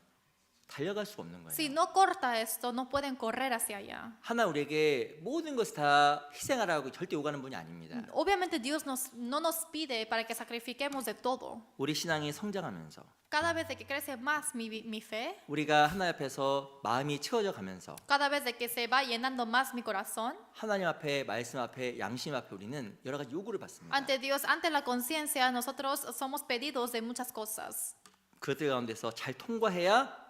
달려갈 수가 없는 Si 거예요. no corta esto, no pueden correr hacia allá. 하나 우리에게 모든 것을 다 희생하라고 절대 요구하는 분이 아닙니다. Obviamente Dios no nos pide para que sacrifiquemos de todo. 우리 신앙이 성장하면서 Cada vez de que crece más mi fe, 우리가 하나님 앞에서 마음이 채워져 가면서 cada vez de que se va llenando más mi corazón, 하나님 앞에 말씀 앞에 양심 앞에 우리는 여러 가지 요구를 받습니다. ante Dios, ante la conciencia, nosotros somos pedidos de muchas cosas. 그들 가운데서 잘 통과해야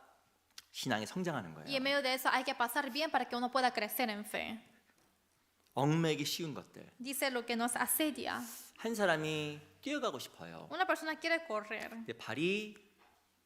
신앙이 성장하는 Y en 거예요. medio de eso hay que pasar bien para que uno pueda crecer en fe. 얽매기 쉬운 것들. Dice lo que nos asedia. 한 사람이 뛰어가고 싶어요. Una persona quiere correr, 근데 발이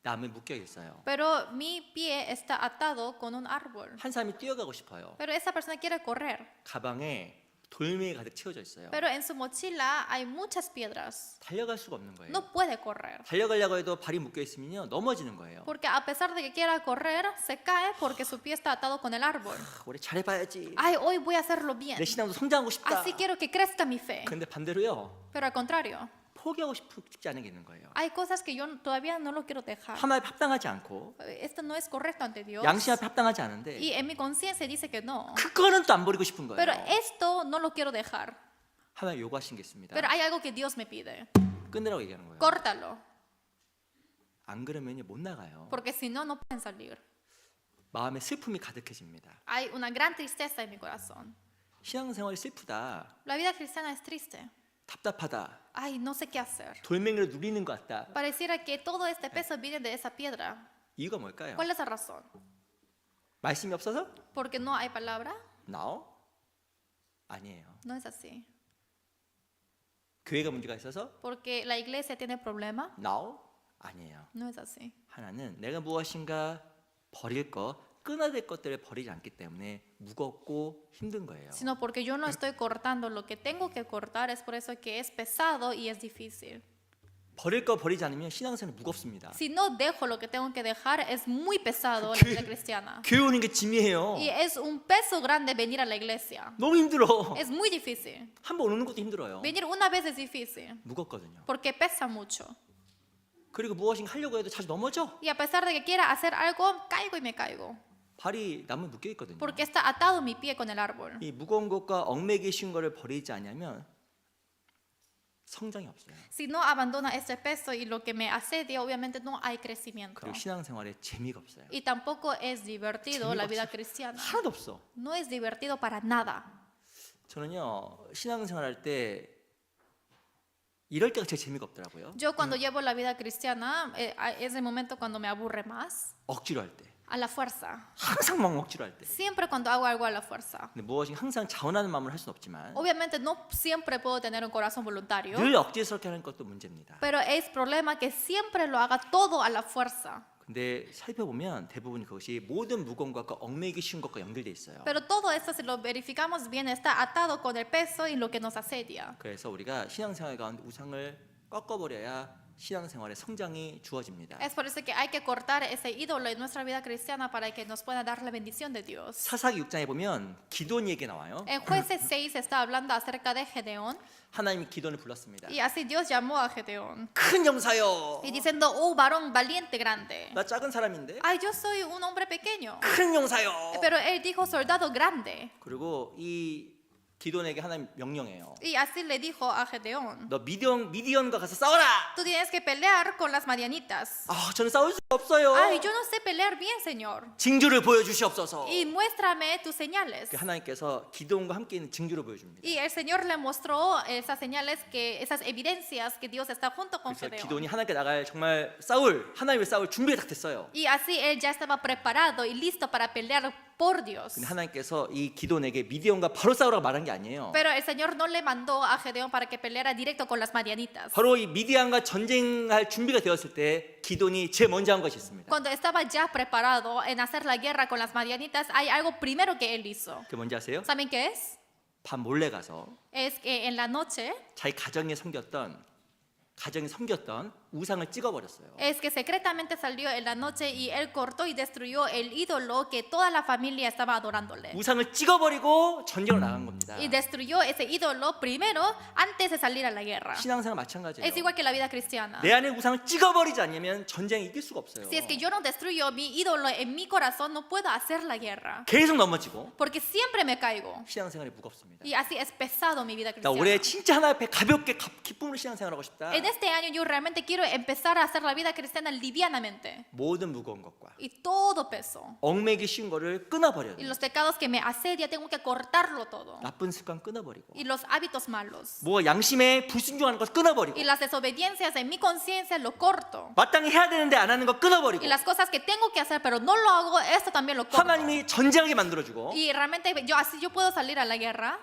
나무에 묶여 있어요. pero mi pie está atado con un árbol. 한 사람이 뛰어가고 싶어요. Pero esa persona quiere correr, 가방에 돌멩이 가득 채워져 있어요. pero en su mochila hay muchas piedras. 달려갈 수가 없는 거예요. No puede correr. 달려가려고 해도 발이 묶여 있으면요 넘어지는 거예요. Porque a pesar de que quiera correr, se cae porque su pie está atado con el árbol. 올해 잘해봐야지. Ay, hoy voy a hacerlo bien. 내 신앙도 성장하고 싶다. Así quiero que crezca mi fe. 근데 반대로요 Pero al contrario, 포기하고 싶지 않은 게 있는 거예요. hay cosas que yo todavía no lo quiero dejar. 하나님 앞에 합당하지 않고 Esto no es correcto ante Dios. 양심 앞에 합당하지 않은데 Y en mi conciencia dice que no. 그거는 또 안 버리고 싶은 거예요. Pero esto no lo quiero dejar. 하나님 요구하신 게 있습니다. Pero hay algo que Dios me pide. 끊으라고 얘기하는 거예요. Córtalo. 안 그러면 못 나가요. Porque si no, no pueden salir. 마음에 슬픔이 가득해집니다. Hay una gran tristeza en mi corazón. 신앙생활이 슬프다. La vida cristiana es triste. 답답하다. Ay, no sé qué hacer. 돌멩이로 누리는 것 같다. Pareciera que todo este peso viene de esa piedra. 이유가 뭘까요? ¿Cuál es la razón? 말씀이 없어서? ¿Porque no hay palabra? No. 아니에요. No es así. 교회가 문제가 있어서? ¿Porque la iglesia tiene problema? No. 아니에요. No es así. 하나는 내가 무엇인가 버릴 것, 끊어야 될 것들을 버리지 않기 때문에 무겁고 힘든 거예요. Sino porque yo no estoy cortando lo que tengo que cortar, es por eso que es pesado y es difícil. 버릴 거 버리지 않으면 신앙생활은 무겁습니다. Si no dejo lo que tengo que dejar, es muy pesado la vida cristiana. 교회 오는 게 짐이에요. Y es un peso grande venir a la iglesia. 너무 힘들어. Es muy difícil. 한 번 오는 것도 힘들어요. Venir una vez es difícil, 무겁거든요. porque pesa mucho. 그리고 무엇인가 하려고 해도 자주 넘어져. Y a pesar de que quiera hacer algo, caigo y me caigo. 발이 나무에 묶여 있거든요. Porque está atado mi pie con el árbol. 이 무거운 것과 얽매기 쉬운 거를 버리지 않으면 성장이 없어요. Si no abandona este peso y lo que me asedia, obviamente no hay crecimiento. 그리고 신앙생활에 재미가 없어요. Y tampoco es divertido la vida cristiana. 하나도 없어. No es divertido para nada. 저는요 신앙생활할 때 이럴 때가 제일 재미가 없더라고요. Yo cuando llevo la vida cristiana, es el momento cuando me aburre más. 억지로 할 때, A la fuerza. 항상 막 억지로 할 때. Siempre cuando hago algo a la fuerza. 근데 무엇이 항상 자원하는 마음을 할 수는 없지만 Obviamente no siempre puedo tener un corazón voluntario. 늘 억지스럽게 하는 것도 문제입니다. Pero es problema que siempre lo haga todo a la fuerza. 근데 살펴보면 대부분 그것이 모든 무거운 것과 얽매이기 쉬운 것과 연결돼 있어요. Pero todo esto, si lo verificamos bien, está atado con el peso y lo que nos asedia. 그래서 우리가 신앙생활 가운데 우상을 꺾어버려야 신앙생활의 성장이 주어집니다. Es por eso que hay que cortar ese ídolo en nuestra vida cristiana para que nos pueda dar la bendición de Dios. 사사기 6장에 보면 기도원 얘기 나와요. En Jueces 6 está hablando acerca de Gedeón 하나님이 기도원을 불렀습니다. y así Dios llamó a Gedeón 큰 용사여, y diciendo, oh varón valiente grande. 나 작은 사람인데 Ay, yo soy un hombre pequeño. 큰 용사여. Pero él dijo soldado grande. 그리고 이 기도원에게 하나님 명령해요. Y así le dijo a Gedeón, 너 미디언과 가서 싸워라. tú tienes que pelear con las madianitas. 아, 저는 싸울 수 없어요. Ay, yo no sé pelear bien, Señor. 징조를 보여주시옵소서. Y muéstrame tus señales. 하나님께서 기도원과 함께 있는 징조를 보여줍니다. Y el Señor le mostró esas señales, esas evidencias que Dios está junto con 그래서 Gedeón. 기도원이 하나님께 나갈 정말 하나님을 싸울 준비가 딱 됐어요. Y así él ya estaba preparado y listo para pelear por Dios. 근데 하나님께서 이 기도원에게 미디언과 바로 싸우라고 말한 게 아니에요. Pero el Señor no le mandó a Gedeón para que peleara directo con las madianitas. 바로 이 미디안과 전쟁할 준비가 되었을 때 기도원이 제일 먼저 한 것이 있습니다. Cuando estaba ya preparado en hacer la guerra con las madianitas, hay algo primero que él hizo. 그게 뭔지 아세요? ¿Saben qué es? 밤 몰래 가서 Es que en la noche 자기 가정이 섬겼던 우상을 찍어버렸어요. es que secretamente salió en la noche y él cortó y destruyó el ídolo que toda la familia estaba adorándole. 우상을 찍어버리고 전쟁을 나간 겁니다. Y destruyó ese ídolo primero antes de salir a la guerra. 신앙생활 마찬가지예요. Es igual que la vida cristiana. 내 안에 우상을 찍어버리지 않으면 전쟁에 이길 수가 없어요. Si es que yo no destruyo mi ídolo en mi corazón, no puedo hacer la guerra. 계속 넘어지고 Porque siempre me caigo. 신앙생활이 무겁습니다. Y así es pesado mi vida 나 올해 cristiana. 진짜 하나님 앞에 가볍게 기쁨으로 신앙생활하고 싶다. En este año yo realmente quiero empezar a hacer la vida cristiana livianamente. 모든 무거운 것과 Y todo peso. 얽매기 쉬운 거를 끊어버려야 Y 돼요. los pecados que me asedia, tengo que cortarlo todo. 나쁜 습관 끊어버리고 Y los hábitos malos. 뭐 양심에 불순종하는 것 끊어버리고 Y las desobediencias en mi conciencia lo corto. 마땅히 해야 되는데 안 하는 거 끊어버리고 Y las cosas que tengo que hacer pero no lo hago, esto también lo corto. 하나님이 전쟁하게 만들어주고 Y realmente yo puedo salir a la guerra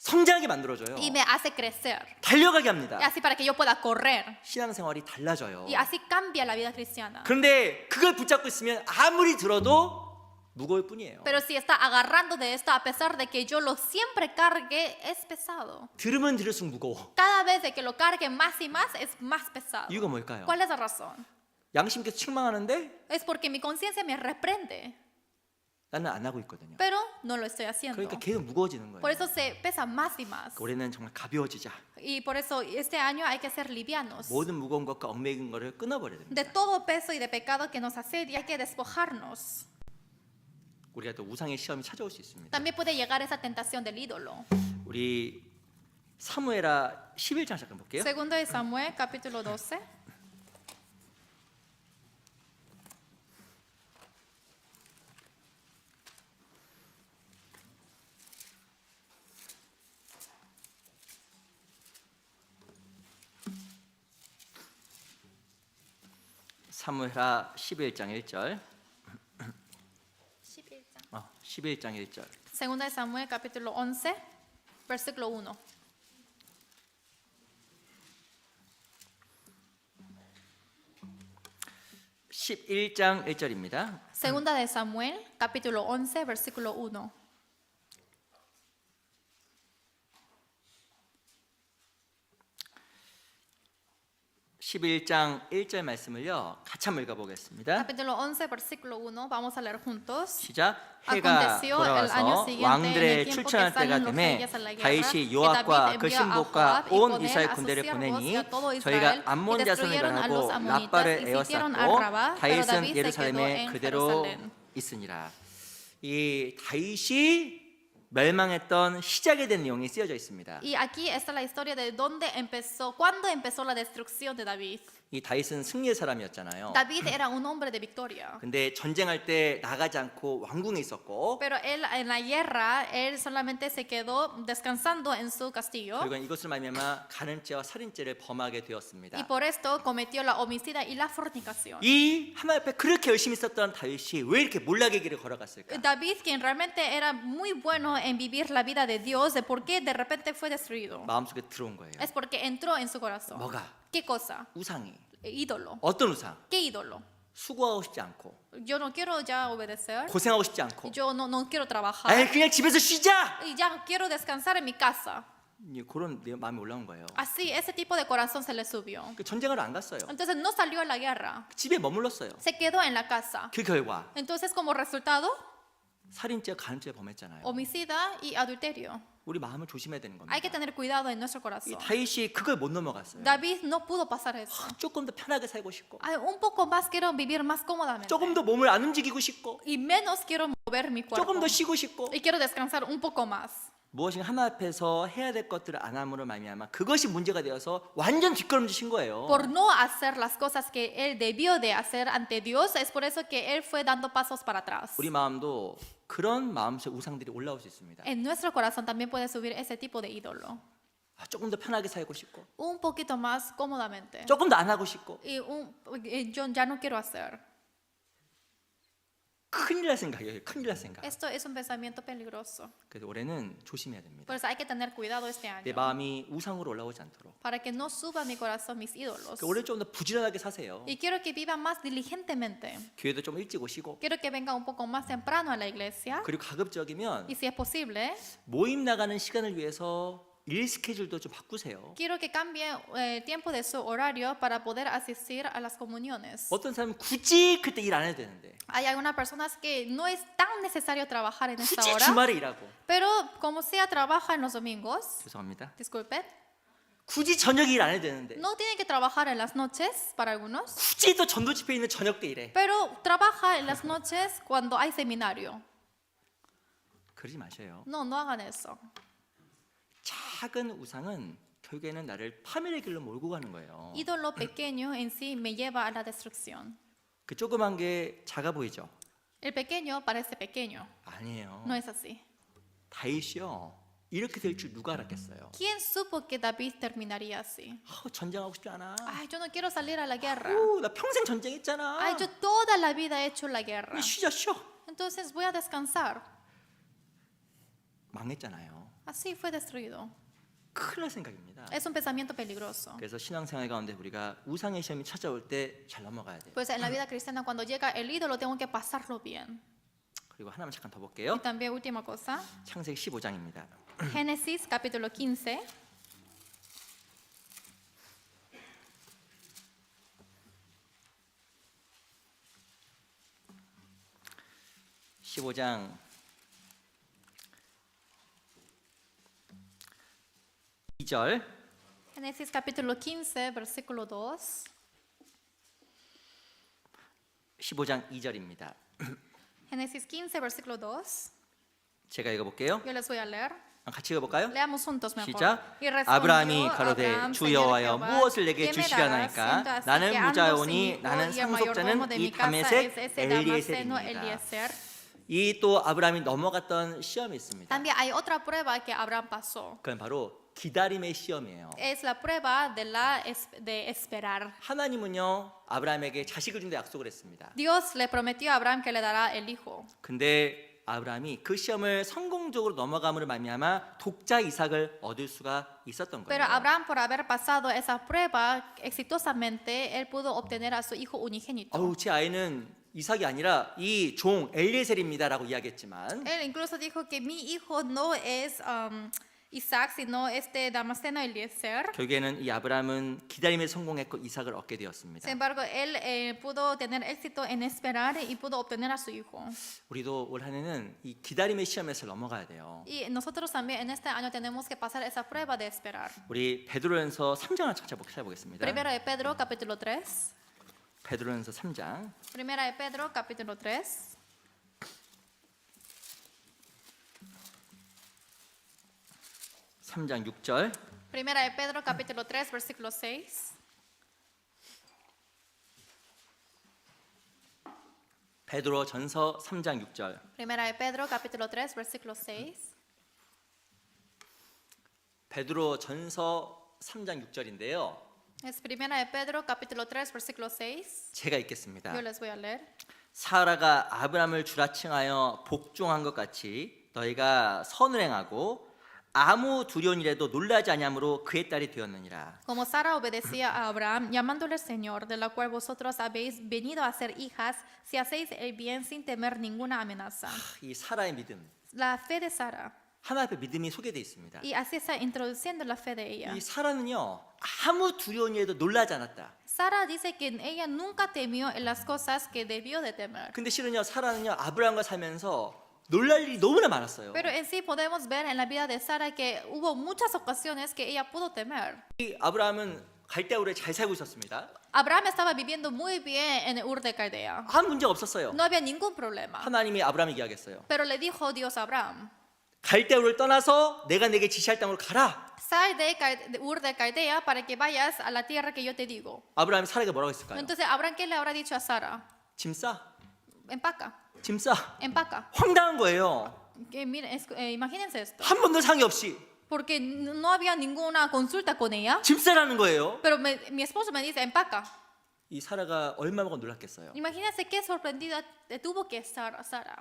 성장하게 만들어줘요. y me hace crecer. 달려가게 Y 합니다. así para que yo pueda correr. 신앙생활이 달라져요. Y así cambia la vida cristiana. 그런데 그걸 붙잡고 있으면 아무리 들어도 무거울 뿐이에요. Pero si está agarrando de esto, a pesar de que yo lo siempre cargue, es pesado. 들으면 들을수록 무거워. Cada vez de que lo cargue más y más, es más pesado. 이유가 뭘까요? ¿Cuál es la razón? 양심께서 책망하는데 Es porque mi conciencia me reprende, 나는 안 하고 있거든요. pero no lo estoy haciendo. 그러니까 계속 무거워지는 Por 거예요. eso se pesa más y más. 올해는 정말 가벼워지자. Y por eso este año hay que ser livianos. 모든 무거운 것과 얽매인 것을 끊어버려야 됩니다. De todo peso y de pecado que nos asedia, hay que despojarnos. 우리가 또 우상의 시험이 찾아올 수 있습니다. También puede llegar esa tentación del ídolo. 우리 사무엘하 11장 잠깐 볼게요. Segundo de Samuel, capítulo 12. 사무엘하 11장 1절. 11장. 11장 1절. Segunda de Samuel, capítulo 11, versículo 1. (11장 1절입니다) Segunda de Samuel, capítulo 11, versículo 1. (11장 1절) 말씀을요 같이 한번 읽어보겠습니다. Capítulo 11, versículo 1. Vamos a leer juntos. 시작. 해가 Aconteció el año 돌아와서 siguiente, en el 왕들을 tiempo que 출전할 때가 salen los 되매 reyes a la guerra, 다윗이 que 요압과 David 그 envió a 신복과 Joab y 온 con él 이스라엘 a sus 군대를 siervos 보내니 y a todo Israel, 저희가 y 암몬 자손을 destruyeron a los 멸하고 amonitas 라빠를 y sitiaron a 에워쌌고 Rabá, pero 다윗은 David se quedó 예루살렘에 en 그대로 Jerusalén. 있으니라. 이 다윗이 멸망했던 시작에 대한 내용이 쓰여져 있습니다. Y aquí está la historia de dónde empezó, cuándo empezó la destrucción de David. 이 다윗은 승리의 사람이었잖아요. David era un hombre de victoria. 근데 전쟁할 때 나가지 않고 왕궁에 있었고 Pero él en la guerra, él solamente se quedó descansando en su castillo. 결국은 이것을 말미암아 간음죄와 살인죄를 범하게 되었습니다. Y por esto cometió la homicida y la fornicación. 이 하나님 앞에 그렇게 열심히 있었던 다윗이 왜 이렇게 몰락의 길을 걸어갔을까? David, quien realmente era muy bueno en vivir la vida de Dios, ¿de por qué de repente fue destruido? 마음속에 들어온 거예요. Es porque entró en su corazón. 뭐가? ¿Qué cosa? 우상이. Ídolo. 어떤 우상? ¿Qué ídolo? 수고하고 싶지 않고 Yo no quiero ya obedecer. 고생하고 싶지 않고 Yo no quiero 에이 trabajar. 그냥 집에서 쉬자! Y ya quiero descansar en mi casa. 그런 마음이 올라온 거예요. Así, ese tipo de corazón se le subió. 그 전쟁을 안 갔어요. Entonces no salió a la guerra. 집에 머물렀어요. Se quedó en la casa. 그 결과 Entonces, como resultado, 살인죄, 간음죄 범했잖아요. homicida y adulterio. 우리 마음을 조심해야 되는 겁니다. Hay que tener cuidado en nuestro 이 corazón. 다윗이 그걸 못 넘어갔어요. David no pudo pasar eso. 조금 더 편하게 살고 싶고 Ay, un poco más quiero vivir más cómodamente. 조금 더 몸을 안 움직이고 싶고 Y menos quiero mover mi cuerpo. 조금 더 쉬고 싶고 Y quiero descansar un poco más. 무엇인가 하나 앞에서 해야 될 것들을 안 함으로 말미암아 그것이 문제가 되어서 완전 뒷걸음질 친 거예요. Por no hacer las cosas que él debió de hacer ante Dios, es por eso que él fue dando pasos para atrás. 우리 마음도 그런 마음속 우상들이 올라올 수 있습니다. En nuestro corazón también puede subir ese tipo de ídolo. 조금 더 편하게 살고 싶고 Un poquito más cómodamente. 조금 더 안 하고 싶고 Yo ya no quiero hacer. 큰일 날 생각이에요. 큰일 날 생각. Esto es un pensamiento peligroso. 그래서 올해는 조심해야 됩니다. Por eso hay que tener cuidado este 내 año. 마음이 우상으로 올라오지 않도록. Para que no suba a mi corazón mis ídolos. 올해 좀 더 부지런하게 사세요. Y quiero que viva más diligentemente. 교회도 좀 일찍 오시고 Quiero que venga un poco más temprano a la iglesia. 그리고 가급적이면 Y si es posible, 모임 나가는 시간을 위해서 일 스케줄도 좀 바꾸세요. quiero que cambie el tiempo de su horario para poder asistir a las comuniones. 어떤 사람은 굳이 그때 일 안 해도 되는데 Hay algunas personas que no es tan necesario trabajar en esta 굳이 hora, 주말에 일하고 pero como sea trabaja en los domingos, 죄송합니다. disculpe, 굳이 저녁에 일 안 해도 되는데 no tiene que trabajar en las noches para algunos, 굳이 또 전도 집회 있는 저녁 때 일해. pero trabaja en las noches cuando hay seminario. 그러지 마셔요. No hagan eso. 작은 우상은 결국에는 나를 파멸의 길로 몰고 가는 거예요. Ídolo pequeño en sí me lleva a la destrucción. 그 조그만 게 작아 보이죠? El pequeño parece pequeño, 아니에요. no es así. 다윗이요. 이렇게 될 줄 누가 알았겠어요? ¿Quién supo que David terminaría así? 전쟁하고 싶지 않아. Ay, yo no quiero salir a la guerra. 나 평생 전쟁했잖아. Ay, yo toda la vida he hecho la guerra. 쉬자 쉬어. Entonces voy a descansar. 망했잖아요. Así fue destruido. 큰일 날 생각입니다. Es un pensamiento peligroso. 그래서 신앙생활 가운데 우리가 우상의 시험이 찾아올 때 잘 넘어가야 돼요. Pues en la vida cristiana cuando llega el ídolo tengo que pasarlo bien. 그리고 하나만 잠깐 더 Y 볼게요. también última cosa, 창세기 15장입니다. Génesis capítulo 15. (15장) 2절 Génesis capítulo 15, versículo 2. 15장 2절입니다. Génesis 15, versículo 2. 제가 읽어볼게요. Yo les voy a leer. 같이 읽어볼까요? Leamos juntos mejor. 시작. Y respondió 아브라함이 가로되 Abraham, 주 Señor 여호와여 Jehová, 무엇을 내게 ¿qué me 주시려나이까 darás? 나는 Siendo así que ando sin 무자오니 hijo, 나는 y el mayordomo 상속자는 de 이 mi casa es 다메섹 ese Damaseno 엘리에셀입니다. Eliezer. 이 또 아브라함이 넘어갔던 시험이 있습니다. También hay otra prueba que Abraham pasó. 그건 바로 기다림의 시험이에요. Es la prueba de esperar. 하나님은요 아브라함에게 자식을 준다 약속을 했습니다. Dios le prometió a Abraham que le dará el hijo. 근데 아브라함이 그 시험을 성공적으로 넘어감으로 말미암아 독자 이삭을 얻을 수가 있었던 Pero 거예요. Abraham, por haber pasado esa prueba exitosamente, él pudo obtener a su hijo unigénito. 제 아이는 이삭이 아니라 이 종 엘리에셀입니다라고 이야기했지만 Él incluso dijo que mi hijo no es Isaac, sino este Damaseno Eliezer. 결국에는 이 아브라함은 기다림에 성공했고 이삭을 얻게 되었습니다. Sin embargo, él pudo tener éxito en esperar y pudo obtener a su hijo. 우리도 올 한해는 이 기다림의 시험에서 넘어가야 돼요. Y nosotros también en este año tenemos que pasar esa prueba de esperar. 우리 베드로전서 3장을 찾아보겠습니다. Primera de Pedro, capítulo 3. 베드로전서 3장 Primera de Pedro, capítulo 3. 3장 6절. Primera de Pedro capítulo 3 versículo 6. 베드로 전서 3장 6절. Primera de Pedro capítulo 3 versículo 6. 베드로 전서 3장 6절인데요. Es Primera de Pedro capítulo 3 versículo 6. 제가 읽겠습니다. Yo les voy a leer. 사라가 아브라함을 주라칭하여 복종한 것 같이 너희가 선을 행하고 아무 두려운 일에도 놀라지 아니함으로 그의 딸이 되었느니라. Como Sara obedecía a Abraham, llamándole Señor, de la cual vosotros habéis venido a ser hijas, si hacéis el bien sin temer ninguna amenaza. 이 사라의 믿음, La fe de Sara. 하나님 앞에 믿음이 소개되어 있습니다. Y así está introduciendo la fe de ella. 이 사라는요 아무 두려운 일에도 놀라지 않았다. Sara dice que ella nunca temió en las cosas que debió de temer. 근데 실은요 사라는요 아브라함과 살면서 놀랄 일이 너무나 많았어요. Pero en sí podemos ver en la vida de Sara que hubo muchas ocasiones que ella pudo temer. 이 아브라함은 갈대아울에 잘 살고 있었습니다. Abraham estaba viviendo muy bien en Ur de Caldea. 아무 문제가 없었어요. No había ningún problema. 하나님이 아브라함에게 이야기했어요. Pero le dijo Dios a Abraham, 갈대아울을 떠나서 내가 내게 지시할 땅으로 가라. sal de Ur de Caldea para que vayas a la tierra que yo te digo. 아브라함이 사라에게 뭐라고 했을까요? Entonces Abraham, ¿qué le habrá dicho a Sara? 짐 싸. Empaca, 짐 싸. empaca. 황당한 거예요. Que miren, imagínense esto. 한 번도 상의 없이 Porque no había ninguna consulta con ella. 짐 싸라는 거예요. Pero mi esposo me dice, empaca. 이 사라가 얼마나 놀랐겠어요. Imagínense qué sorprendida tuvo que estar Sara.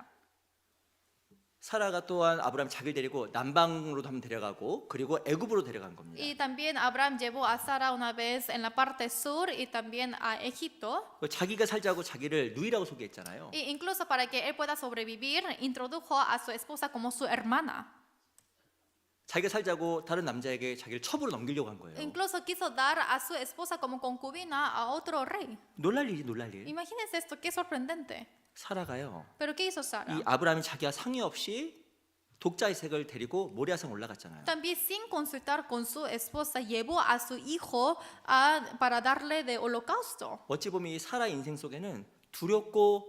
사라가 또한 아브라함 자기를 데리고 남방으로도 한번 데려가고 그리고 애굽으로 데려간 겁니다. Y también Abraham llevó a Sara una vez en la parte sur y también a Egipto. 자기가 살자고 자기를 누이라고 소개했잖아요. Y incluso para que él pueda sobrevivir, introdujo a su esposa como su hermana. 자기가 살자고 다른 남자에게 자기를 첩으로 넘기려고 한 거예요. Incluso quiso dar a su esposa como concubina a otro rey. 놀랄 일이 놀랄 일. Imagínense esto, qué sorprendente. 사라가요. Pero ¿qué hizo Sara? 이 아브라함이 자기와 상의 없이 독자 이삭을 데리고 모리아산 올라갔잖아요. También sin consultar con su esposa, llevó a su hijo para darle de holocausto. 어찌 보면 이 사라 인생 속에는 두렵고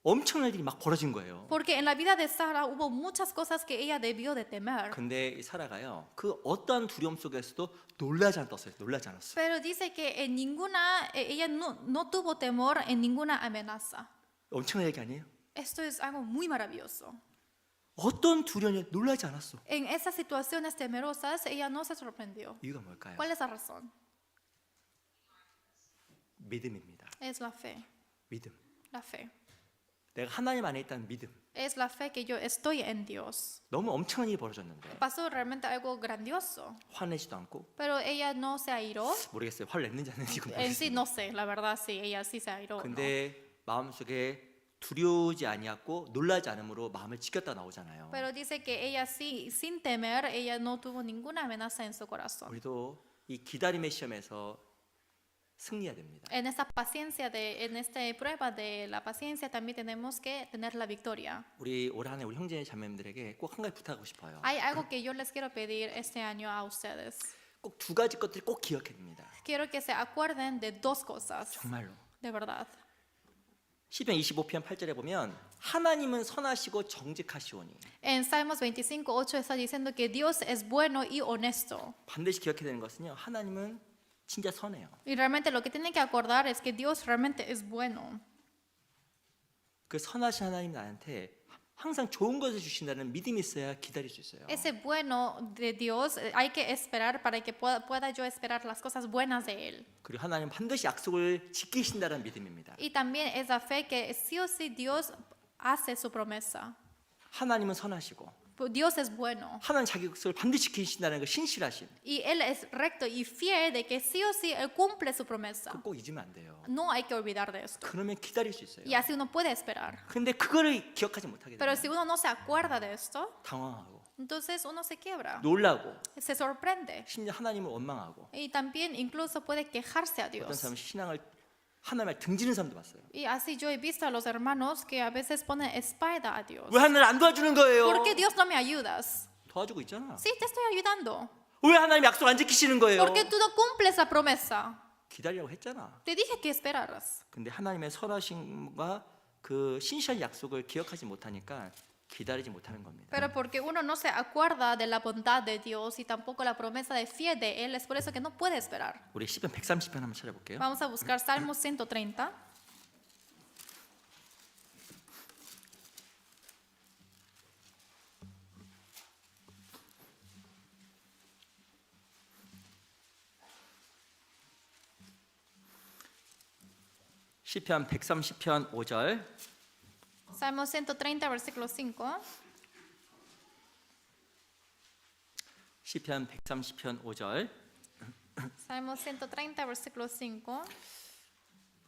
엄청난 일이 막 벌어진 거예요. Porque en la vida de Sara hubo muchas cosas que ella debió de temer. 근데 이 사라가요. 그 어떠한 두려움 속에서도 놀라지 않았어요. 놀라지 않았어요. Pero dice que en ninguna, ella no tuvo temor en ninguna amenaza. 엄청난 얘기 아니에요? Esto es algo muy maravilloso. 어떤 두려움에 놀라지 않았어. En esas situaciones temerosas, ella no se sorprendió. 이유가 뭘까요? ¿Cuál es la razón? 믿음입니다. Es la fe. 믿음. La fe. 내가 하나님 안에 있다는 믿음. Es la fe que yo estoy en Dios. 너무 엄청난 일이 벌어졌는데 Pasó realmente algo grandioso. 화내지도 않고 Pero ella no se airó. 모르겠어요. 화를 냈는지 안 냈는지 En sí 모르겠어요. no sé, la verdad sí, ella sí se airó. ¿no? 근데 마음속에 두려우지 아니었고 놀라지 않음으로 마음을 지켰다 나오잖아요. Pero dice que ella sí, sin temer, ella no tuvo ninguna amenaza en su corazón. 우리도 이 기다림의 시험에서 승리해야 됩니다. En esta paciencia, en esta prueba de la paciencia, también tenemos que tener la victoria. 우리 올 한해 우리 형제 자매님들에게 꼭 한 가지 부탁하고 싶어요. Hay algo que yo les quiero pedir este año a ustedes. 꼭 두 가지 것들 꼭 기억해야 됩니다. Quiero que se acuerden de dos cosas, 정말로. de verdad. 시편 25편 8절에 보면 하나님은 선하시고 정직하시오니 En Salmos 25:8 está diciendo que Dios es bueno y honesto. 반드시 기억해야 되는 것은요. 하나님은 진짜 선해요. Y realmente lo que tienen que acordar es que Dios realmente es bueno. 그 선하신 하나님 나한테 항상 좋은 것을 주신다는 믿음이 있어야 기다릴 수 있어요. Ese bueno de Dios hay que esperar para que pueda yo esperar las cosas buenas de Él. 그리고 하나님 반드시 약속을 지키신다는 믿음입니다. Y también esa fe que sí o sí Dios hace su promesa. 하나님은 선하시고 Dios es bueno. 하나님 자기 약속을 반드시 지키신다는 그 신실하심. Y Él es recto y fiel de que sí o sí Él cumple su promesa. 그거 꼭 잊으면 안 돼요. No hay que olvidar de esto. 그러면 기다릴 수 있어요. Y así uno puede esperar. 근데 그거를 기억하지 못하게 Pero 되면 si uno no se acuerda de esto, 당황하고 entonces uno se quiebra, 놀라고 se sorprende. 심지어 하나님을 원망하고 Y también incluso puede quejarse a 어떤 Dios. 사람은 신앙을 하나님을 등지는 사람도 봤어요. Y así yo he visto a los hermanos que a veces ponen espalda a Dios. 왜 하나님 안 도와주는 거예요? ¿Por qué Dios no me ayudas? 도와주고 있잖아. Sí, te estoy ayudando. 왜 하나님 약속 안 지키시는 거예요? ¿Por qué tú no cumples la promesa? 기다리라고 했잖아. Te dije que esperaras. 근데 하나님의 선하심과 그 신실한 약속을 기억하지 못하니까 기다리지 못하는 겁니다. Pero porque uno no se acuerda de la bondad de Dios y tampoco la promesa de fe de Él, es por eso que no puede esperar. 우리 시편 130편 한번 찾아볼게요. Vamos a buscar Salmo 130. 시편 130편 5절. Salmo 130, versículo 5. 시편 130편 5절. Salmo 130, versículo 5.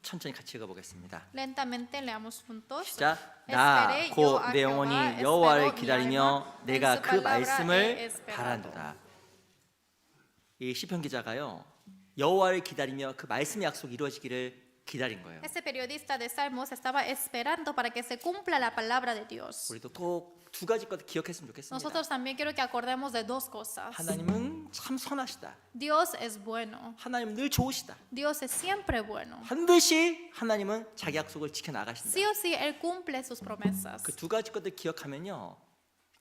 천천히 같이 읽어보겠습니다. Lentamente leamos juntos. 시작. 나 Esperé 곧 yo a 내 Jehová, 영혼이 esperó 여호와를 mi 기다리며 alma, 내가 en su 그 palabra he 말씀을 esperado. 바란도다. 이 시편 기자가요, 여호와를 기다리며 그 말씀의 약속이 이루어지기를 기다린 거예요. Este periodista de Salmos estaba esperando para que se cumpla la palabra de Dios. 우리도 꼭 두 가지 것 기억했으면 좋겠습니다. Nosotros también quiero que acordemos de dos cosas. 하나님은 참 선하시다. Dios es bueno. 하나님은 늘 좋으시다. Dios es siempre bueno. 반드시 하나님은 자기 약속을 지켜 나가신다. Sí o sí, Él cumple sus promesas. 그 두 가지 것들 기억하면요,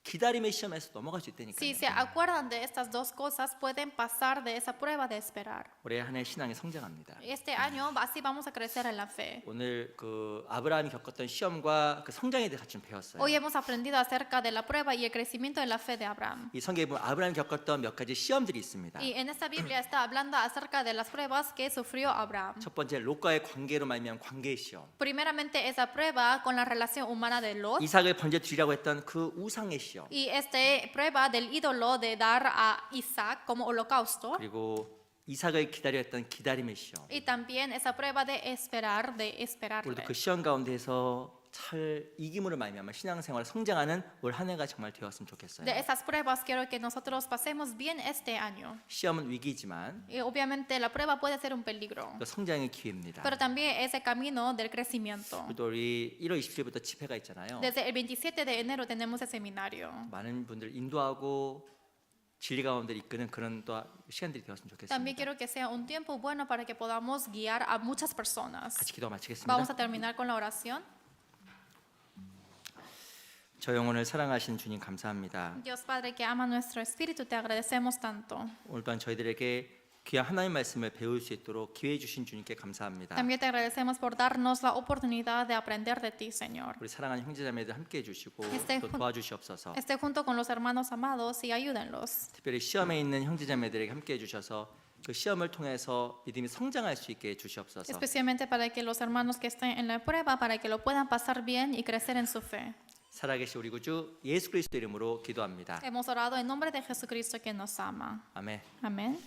기다림의 시험에서 넘어갈 수 있다니까요. Si se acuerdan de estas dos cosas, pueden pasar de esa prueba de esperar. 올해 한 해 신앙이 성장합니다. Este año así vamos a crecer en la fe. 오늘 그 아브라함이 겪었던 시험과 그 성장에 대해 같이 좀 배웠어요. Hoy hemos aprendido acerca de la prueba y el crecimiento de la fe de Abraham. 이 성경에 보면 아브라함이 겪었던 몇 가지 시험들이 있습니다. Y en esta Biblia está hablando acerca de las pruebas que sufrió Abraham. 첫 번째 롯과의 관계로 말미암은 관계의 시험. Primeramente esa prueba con la relación humana de Lot 이삭을 번제 드리라고 했던 그 우상의 시험. y esta prueba del ídolo de dar a Isaac como holocausto 그리고 이삭을 기다려 했던 기다림의 시험. y también esa prueba de 우리도 esperarle. 그 시험 가운데서 잘 이김으로 말미암아 신앙생활 성장하는 올 한 해가 정말 되었으면 좋겠어요. De esas pruebas quiero que nosotros pasemos bien este año. 시험은 위기지만 Y obviamente la prueba puede ser un peligro, 또 성장의 기회입니다. pero también es el camino del crecimiento. 또 우리 1월 27일부터 집회가 있잖아요. Desde el 27 de enero tenemos el seminario. 많은 분들 인도하고 진리 가운데 이끄는 그런 또 시간들이 되었으면 También 좋겠습니다. quiero que sea un tiempo bueno para que podamos guiar a muchas personas. 같이 기도 마치겠습니다. Vamos a terminar con la oración. 저 영혼을 사랑하신 주님 감사합니다. Dios Padre que ama nuestro espíritu, te agradecemos tanto. 오늘 밤 저희들에게 귀한 하나님 말씀을 배울 수 있도록 기회 주신 주님께 감사합니다. También te agradecemos por darnos la oportunidad de aprender de ti, Señor. 우리 사랑하는 형제자매들 함께 해주시고 Este 또 도와주시옵소서. Esté junto con los hermanos amados y ayúdenlos. 특별히 시험에 있는 형제자매들에게 함께 해주셔서 그 시험을 통해서 믿음이 성장할 수 있게 해주시옵소서. Especialmente para que los hermanos que estén en la prueba, para que lo puedan pasar bien y crecer en su fe. 살아계신 우리 구주 예수 그리스도 이름으로 기도합니다. Hemos orado en nombre de Jesucristo que nos ama. 아멘. Amén.